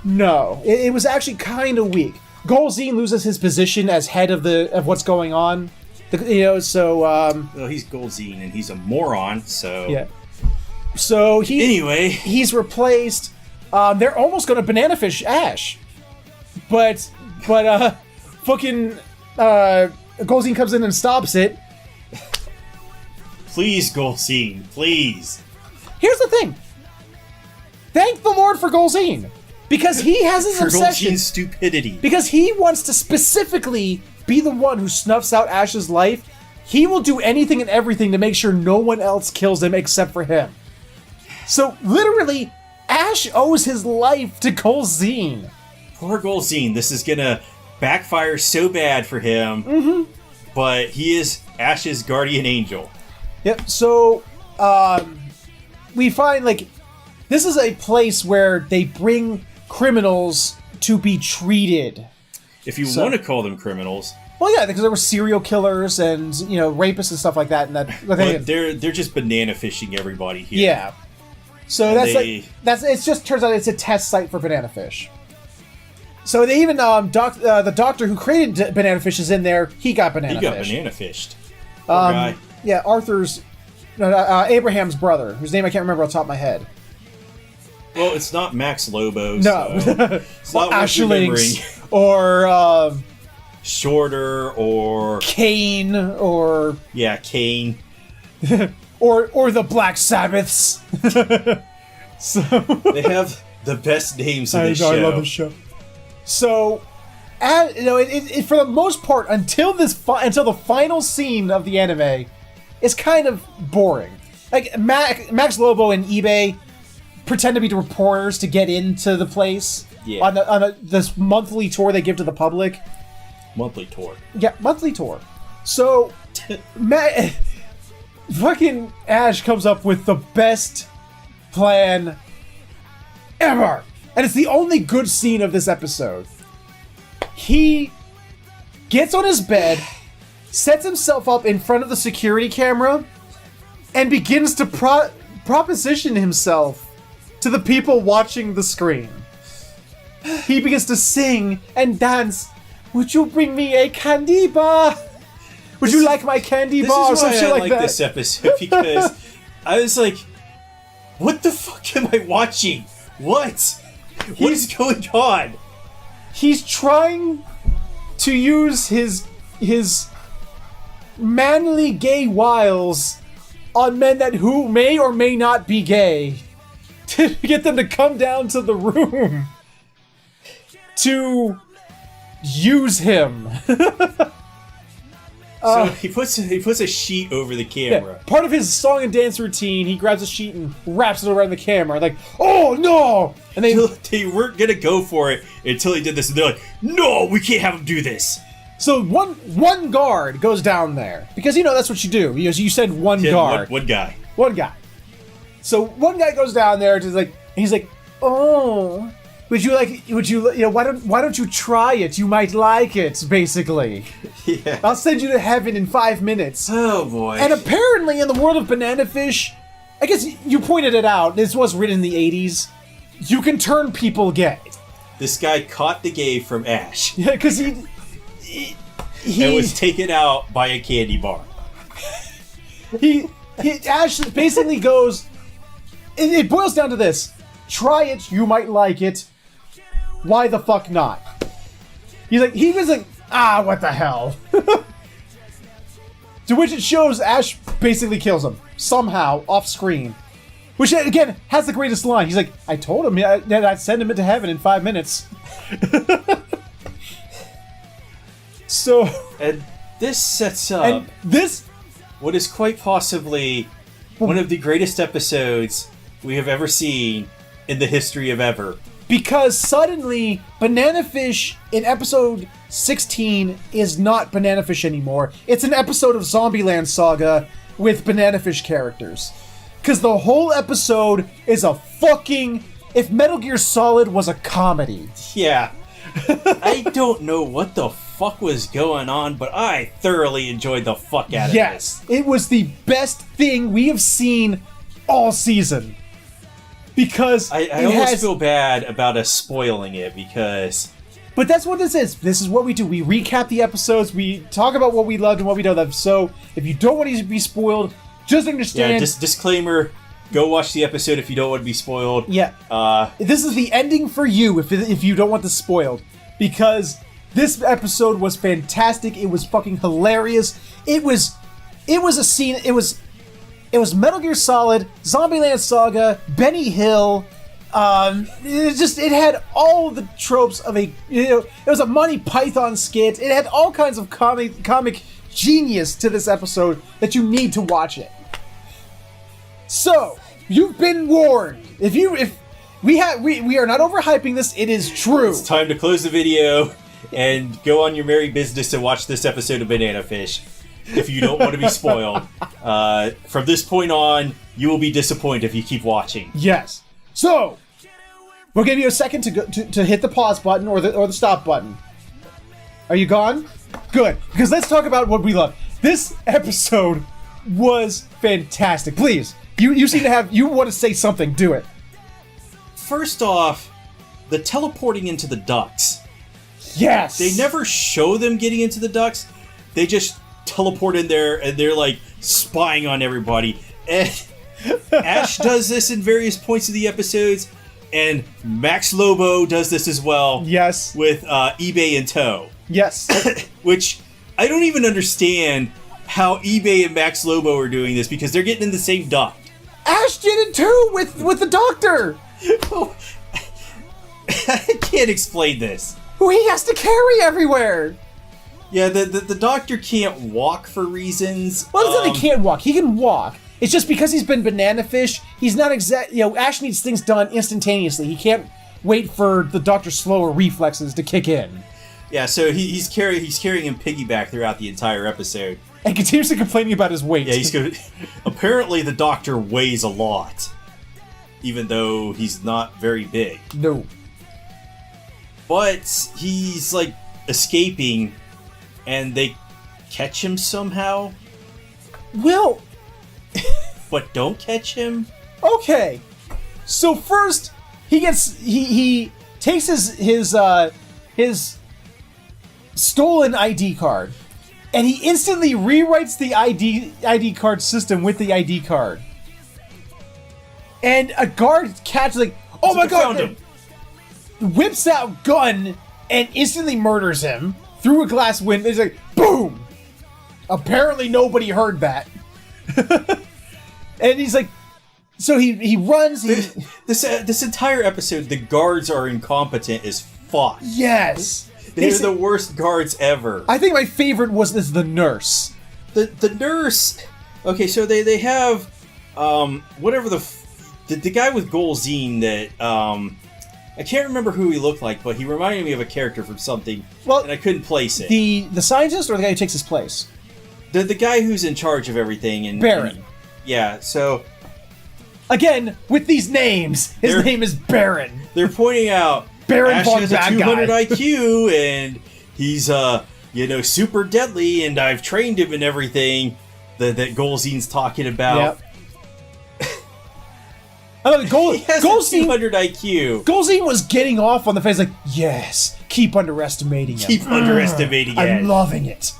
No. It was actually kind of weak. Golzine loses his position as head of what's going on. Well, he's Golzine and he's a moron, so... Yeah. So he's replaced... they're almost going to Banana Fish Ash. But fucking Golzine comes in and stops it. Please, Golzine, please. Here's the thing. Thank the Lord for Golzine. Because he has his obsession. Golzine's stupidity. Because he wants to specifically be the one who snuffs out Ash's life. He will do anything and everything to make sure no one else kills him except for him. So, literally... Ash owes his life to Golzine. Poor Golzine. This is gonna backfire so bad for him. Mm-hmm. But he is Ash's guardian angel. Yep. So, we find, this is a place where they bring criminals to be treated. If you want to call them criminals. Well, yeah, because there were serial killers and, rapists and stuff like that. And they're just banana fishing everybody here. Yeah. So it just turns out it's a test site for Banana Fish. So they even the doctor who created Banana Fish is in there. He got banana fished. Poor guy. Yeah, Abraham's brother, whose name I can't remember off the top of my head. Well, it's not Max Lobo. No, so it's not Ashlings or Shorter or Kane or Kane. Or the Black Sabbaths. So they have the best names in the show. I love the show. So, for the most part, until the final scene of the anime, it's kind of boring. Like Max Lobo and eBay pretend to be the reporters to get into the place on this monthly tour they give to the public. Monthly tour. Yeah, monthly tour. So, fucking Ash comes up with the best plan ever. And it's the only good scene of this episode. He gets on his bed, sets himself up in front of the security camera, and begins to proposition himself to the people watching the screen. He begins to sing and dance. Would you bring me a candy bar? Would you like my candy bar? This is why I like that? this episode, because I was like, what the fuck am I watching? What is going on? He's trying to use his manly gay wiles on men who may or may not be gay to get them to come down to the room to use him. So he puts a sheet over the camera. Yeah, part of his song and dance routine, he grabs a sheet and wraps it around the camera. Like, oh no! And they weren't gonna go for it until he did this, and they're like, no, we can't have him do this. So one guard goes down there because that's what you do. You said one guard. One guy. One guy. So one guy goes down there to he's like, oh, why don't you try it? You might like it, basically. Yeah. I'll send you to heaven in 5 minutes. Oh boy. And apparently in the world of Banana Fish, I guess you pointed it out, this was written in the 80s, you can turn people gay. This guy caught the gay from Ash. Yeah, because he and was taken out by a candy bar. Ash basically goes, it boils down to this. Try it, you might like it. Why the fuck not? He was like, what the hell? To which it shows Ash basically kills him. Somehow, off screen. Which, again, has the greatest line. He's like, I told him that I'd send him into heaven in 5 minutes. So... And this sets up... what is quite possibly one of the greatest episodes we have ever seen in the history of ever. Because suddenly, Banana Fish in episode 16 is not Banana Fish anymore. It's an episode of Zombieland Saga with Banana Fish characters. Because the whole episode is a fucking... If Metal Gear Solid was a comedy. Yeah. I don't know what the fuck was going on, but I thoroughly enjoyed the fuck out of this. Yes, it was the best thing we have seen all season. Because I almost feel bad about us spoiling it, because... But that's what this is. This is what we do. We recap the episodes, we talk about what we loved and what we don't love. So, if you don't want to be spoiled, just understand... Yeah, disclaimer, go watch the episode if you don't want to be spoiled. Yeah. This is the ending for you if you don't want this spoiled. Because this episode was fantastic. It was fucking hilarious. It was a scene... It was Metal Gear Solid, Zombieland Saga, Benny Hill. It had all the tropes of it was a Monty Python skit. It had all kinds of comic genius to this episode that you need to watch it. So, you've been warned. If we are not overhyping this, it is true. It's time to close the video and go on your merry business and watch this episode of Banana Fish. If you don't want to be spoiled. From this point on, you will be disappointed if you keep watching. Yes. So, we'll give you a second to hit the pause button or the stop button. Are you gone? Good. Because let's talk about what we love. This episode was fantastic. Please, you seem to you want to say something. Do it. First off, the teleporting into the ducts. Yes. They never show them getting into the ducts. They just teleport in there and they're like spying on everybody. And Ash does this in various points of the episodes, and Max Lobo does this as well. Yes. With eBay in tow. Yes. Which I don't even understand how eBay and Max Lobo are doing this, because they're getting in the same duct. Ash did it too with the doctor. I can't explain this. Who he has to carry everywhere. Yeah, the doctor can't walk for reasons. Well, it's not he can't walk. He can walk. It's just because he's been Banana Fish, he's not Ash needs things done instantaneously. He can't wait for the doctor's slower reflexes to kick in. Yeah, so he's carrying him piggyback throughout the entire episode. And continuously complaining about his weight. Yeah, apparently the doctor weighs a lot, even though he's not very big. No. But he's, like, escaping, and they catch him somehow. Well... But don't catch him? Okay. So first, he takes his stolen ID card, and he instantly rewrites the ID card system with the ID card. And a guard catches, like, oh my god! Found him. Whips out gun and instantly murders him through a glass window. It's like, boom! Apparently nobody heard that. And he's like, so he runs. This entire episode, the guards are incompetent as fuck. Yes. They're the worst guards ever. I think my favorite was the nurse. The nurse. Okay, so they have whatever the guy with Golzine that I can't remember who he looked like, but he reminded me of a character from something. Well, and I couldn't place it. The scientist or the guy who takes his place? The guy who's in charge of everything and Baron. Yeah, so again with these names, his name is Baron. They're pointing out Baron Ash von has a Bad 200 Guy. IQ, and he's super deadly, and I've trained him and everything that Golzine's talking about. Yep. He has Golzine, 200 IQ. Golzine was getting off on the face like, yes, keep underestimating him. Keep underestimating I'm it. loving it.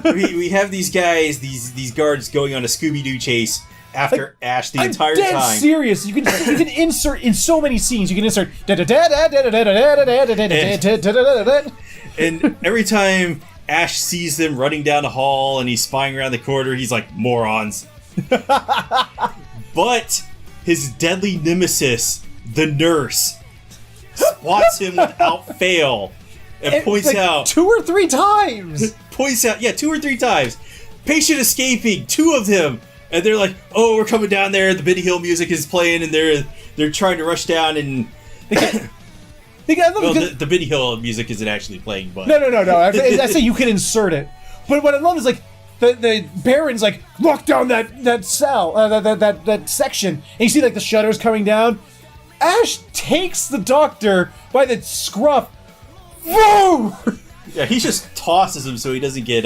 we have these guys, these guards going on a Scooby-Doo chase after Ash the entire dead time. serious. You can insert in so many scenes. You can insert And every time Ash sees them running down the hall and he's spying around the corridor, he's like, morons. But his deadly nemesis, the nurse, spots him without fail and points like out 2 or 3 times. Points out, 2 or 3 times. Patient escaping, 2 of them. And they're like, oh, we're coming down there. The Benny Hill music is playing, and they're trying to rush down and. The Benny Hill music isn't actually playing, but no. I say you can insert it, but what I love is like the Baron's like lock down that cell, that section, and you see like the shutters coming down. Ash takes the Doctor by the scruff. Whoa! Yeah, he just tosses him so he doesn't get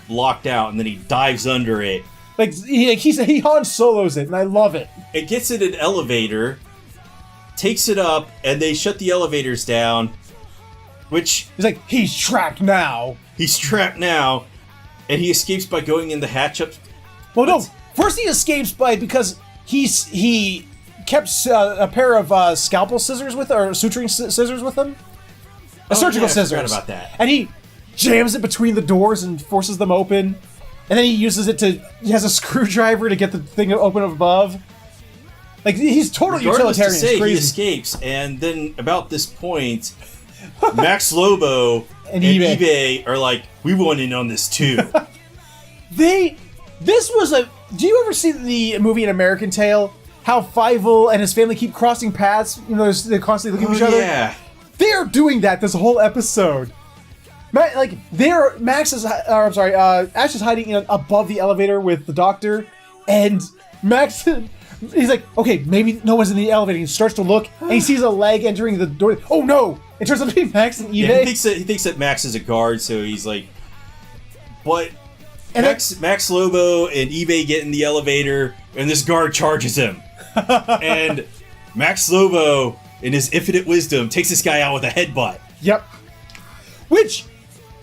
locked out, and then he dives under it. Like he Han Solos it, and I love it. It gets in an elevator, takes it up, and they shut the elevators down. Which he's like, he's trapped now. He's trapped now, and he escapes by going in the hatch up. Well, no. First, he escapes because he kept a pair of scalpel scissors or suturing scissors with him. Surgical scissors. I forgot about that. And he jams it between the doors and forces them open. And then he uses it he has a screwdriver to get the thing open above. Like, he's totally utilitarian. To say, he escapes, and then about this point, Max Lobo and eBay are like, we want in on this too. Do you ever see the movie An American Tail? How Fievel and his family keep crossing paths, they're constantly looking at each other? Yeah. They're doing that this whole episode. Ash is hiding above the elevator with the Doctor, and Max, he's like, okay, maybe no one's in the elevator. He starts to look, and he sees a leg entering the door. Oh no! It turns out to be Max and eBay. Yeah, he thinks that Max is a guard, so he's like, but Max Lobo and eBay get in the elevator, and this guard charges him, and Max Lobo, in his infinite wisdom, takes this guy out with a headbutt. Yep. Which,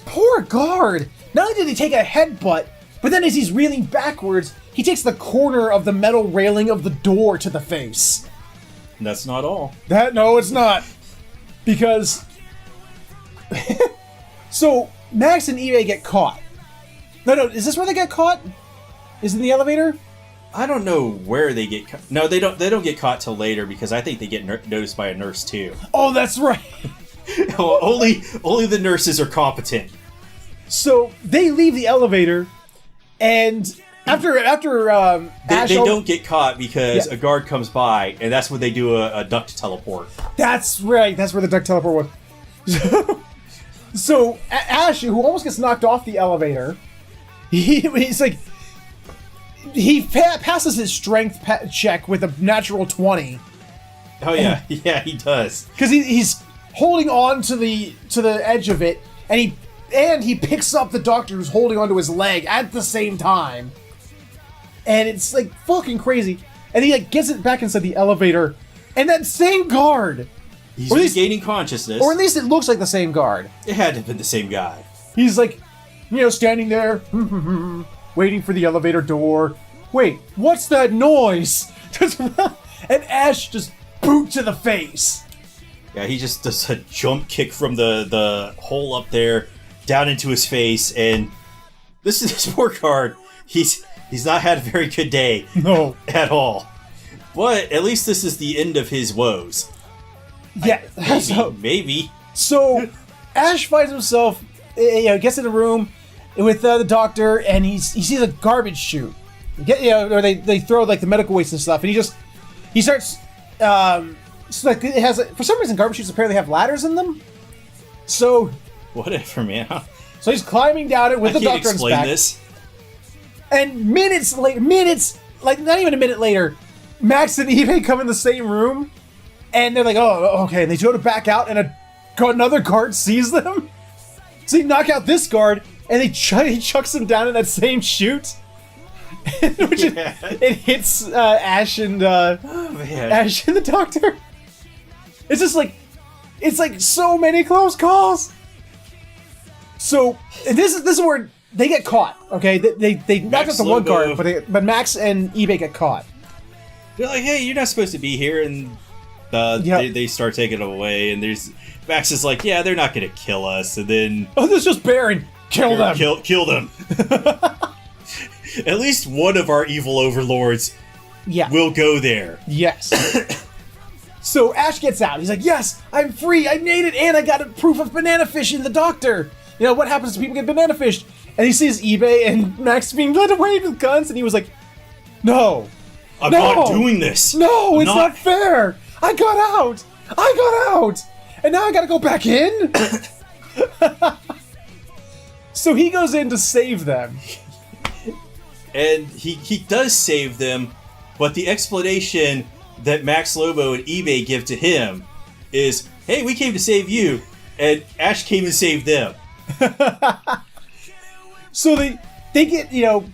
poor guard. Not only did he take a headbutt, but then as he's reeling backwards, he takes the corner of the metal railing of the door to the face. And that's not all. No, it's not. Because... So, Max and eBay get caught. No, is this where they get caught? Is it in the elevator? I don't know where they get caught. No, they don't get caught till later, because I think they get noticed by a nurse too. Oh, that's right. only the nurses are competent. So they leave the elevator, and after they don't get caught because a guard comes by, and that's when they do a duct teleport. That's right. That's where the duct teleport was. So Ash, who almost gets knocked off the elevator, he's like, he passes his strength check with a natural 20. Oh yeah, yeah, he does. Because he's holding on to the edge of it, and he picks up the Doctor who's holding onto his leg at the same time, and it's like fucking crazy. And he like gets it back inside the elevator, and that same guard, he's regaining consciousness, or at least it looks like the same guard. It had to have been the same guy. He's like, standing there, waiting for the elevator door. Wait, what's that noise? And Ash just boot to the face. Yeah, he just does a jump kick from the hole up there down into his face, and this poor guard, he's not had a very good day. No. At all. But at least this is the end of his woes. Yeah. Maybe. So Ash finds himself, gets in a room with the Doctor, and he sees a garbage chute. Or they throw like the medical waste and stuff, and he starts. So like it has for some reason garbage chutes apparently have ladders in them. So whatever, man. So he's climbing down it with the Doctor on his back. This. And minutes, like not even a minute later, Max and eBay come in the same room, And they're like, oh, okay. And they go to back out, and another guard sees them. So they knock out this guard, and he chucks him down in that same chute. It hits Ash and Ash and the Doctor. It's just like, it's like so many close calls. So this is where they get caught. Okay, they knock out the one guard, but Max and eBay get caught. They're like, hey, you're not supposed to be here, and they start taking it away. And Max is like, yeah, they're not gonna kill us. And then this is just Baron. Kill them. Kill them. At least one of our evil overlords will go there. Yes. So Ash gets out. He's like, yes, I'm free. I made it, and I got a proof of banana fish in the Doctor. You know, what happens to people get banana fished? And he sees eBay and Max being led away with guns, and he was like, no. I'm not doing this. No, it's not fair. I got out. And now I gotta go back in? So he goes in to save them. And he does save them, but the explanation that Max Lobo and eBay give to him is, hey, we came to save you, and Ash came and saved them. So they get, you know...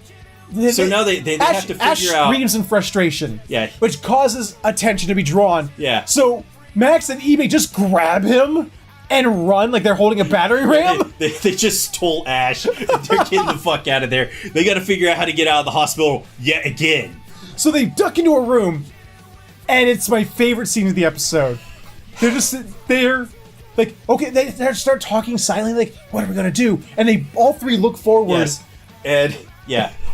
now they have to figure Ash out... Ash screams in frustration. Yeah. Which causes attention to be drawn. Yeah. So Max and eBay just grab him and run like they're holding a battering ram. They just stole Ash. They're getting the fuck out of there. They gotta figure out how to get out of the hospital yet again. So they duck into a room, and it's my favorite scene of the episode. They're just there, like, okay, they start talking silently, like, what are we gonna do? And they all three look forward. Yes. And,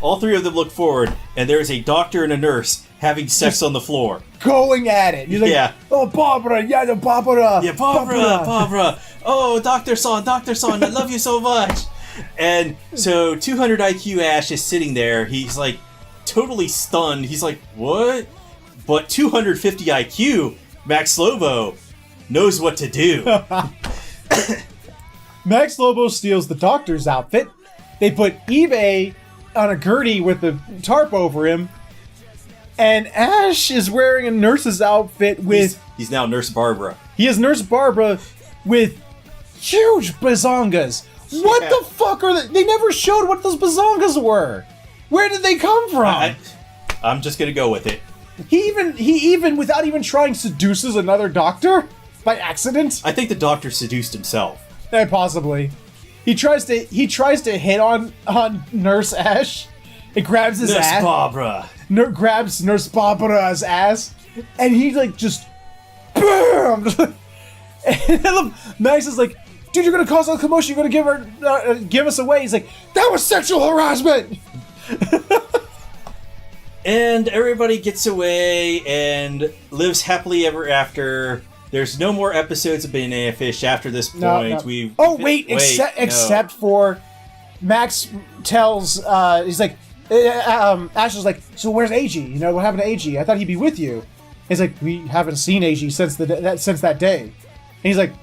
all three of them look forward, and there's a doctor and a nurse having sex on the floor. Going at it. You're like, oh, Barbara, Barbara. Yeah, Barbara. Oh, Dr. Son, I love you so much. And so 200 IQ Ash is sitting there. He's like totally stunned. He's like, what? But 250 IQ Max Lobo knows what to do. Max Lobo steals the Doctor's outfit. They put eBay on a gurney with the tarp over him. And Ash is wearing a nurse's outfit with... He's now Nurse Barbara. He is Nurse Barbara with huge bazongas. Yeah. What the fuck are they? They never showed what those bazongas were. Where did they come from? I'm just gonna go with it. He even, without even trying, seduces another doctor by accident. I think the doctor seduced himself. Possibly. He tries to hit on Nurse Ash. It grabs his ass. Nurse Barbara. Grabs Nurse Barbara's ass, and he like just BAM! And Max is like, dude, you're gonna cause a commotion. You're gonna give us away. He's like, that was sexual harassment. And everybody gets away and lives happily ever after. There's no more episodes of Banana Fish after this point. No. Except for Max tells, he's like, Ash is like, so where's AG? You know, what happened to AG? I thought he'd be with you. He's like, we haven't seen AG since that day. And he's like,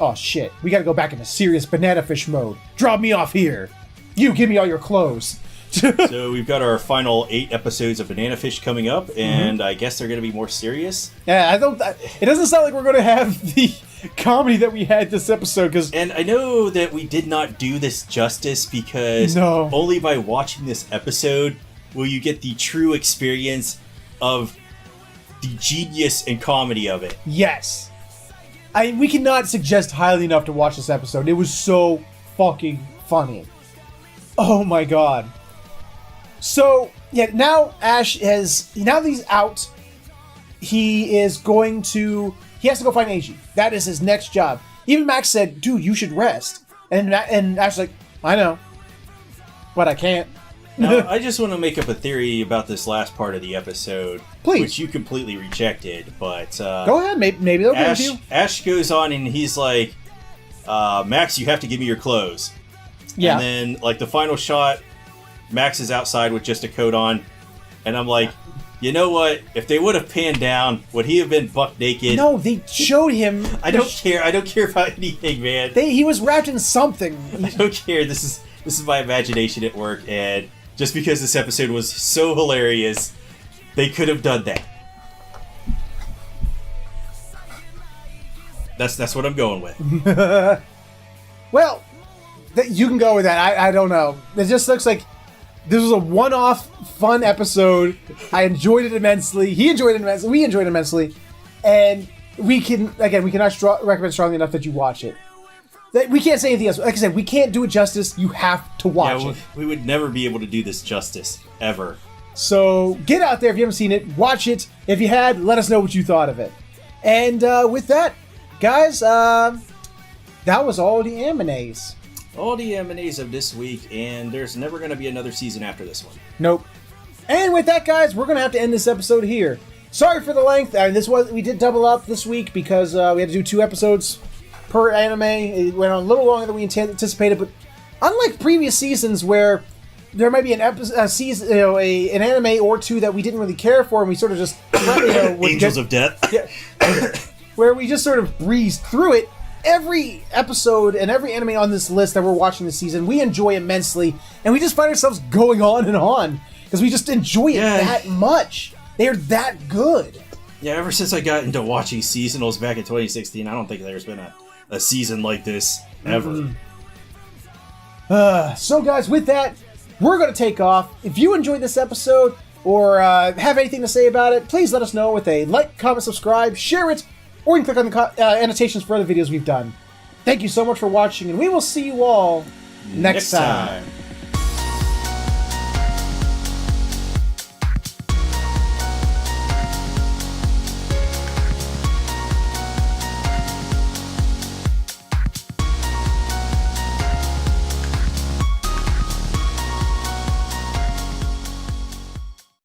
oh shit, we gotta go back into serious Banana Fish mode. Drop me off here. You give me all your clothes. So we've got our final 8 episodes of Banana Fish coming up, and I guess they're going to be more serious. Yeah, it doesn't sound like we're going to have the comedy that we had this episode. And I know that we did not do this justice because only by watching this episode will you get the true experience of the genius and comedy of it. Yes. We cannot suggest highly enough to watch this episode. It was so fucking funny. Oh my god. So, now Ash now that he's out, he has to go find AG. That is his next job. Even Max said, dude, you should rest. And Ash's like, I know. But I can't. Now, I just want to make up a theory about this last part of the episode. Please. Which you completely rejected, but... go ahead, maybe they'll give you. Ash goes on and he's like, Max, you have to give me your clothes. Yeah. And then, the final shot... Max is outside with just a coat on, and I'm like, you know what? If they would have panned down, would he have been buck naked? No, they showed him. I don't care. I don't care about anything, man. He was wrapped in something. I don't care. This is my imagination at work, and just because this episode was so hilarious, they could have done that. That's what I'm going with. Well, you can go with that. I don't know. It just looks like this was a one-off fun episode. I enjoyed it immensely. He enjoyed it immensely. We enjoyed it immensely. And we cannot recommend strongly enough that you watch it. We can't say anything else. Like I said, we can't do it justice. You have to watch it. We would never be able to do this justice, ever. So get out there if you haven't seen it. Watch it. If you had, let us know what you thought of it. And with that, guys, that was all the animes. All the animes of this week, and there's never going to be another season after this one. Nope. And with that, guys, we're going to have to end this episode here. Sorry for the length. We did double up this week because we had to do 2 episodes per anime. It went on a little longer than we anticipated, but unlike previous seasons where there might be an season, an anime or 2 that we didn't really care for, and we sort of just Angels of Death. Yeah, where we just sort of breezed through it. Every episode and every anime on this list that we're watching this season, we enjoy immensely, and we just find ourselves going on and on because we just enjoy it that much. They're that good. Yeah, ever since I got into watching seasonals back in 2016, I don't think there's been a season like this ever. Mm-hmm. So, guys, with that, we're going to take off. If you enjoyed this episode or have anything to say about it, please let us know with a like, comment, subscribe, share it, or you can click on the annotations for other videos we've done. Thank you so much for watching, and we will see you all next time.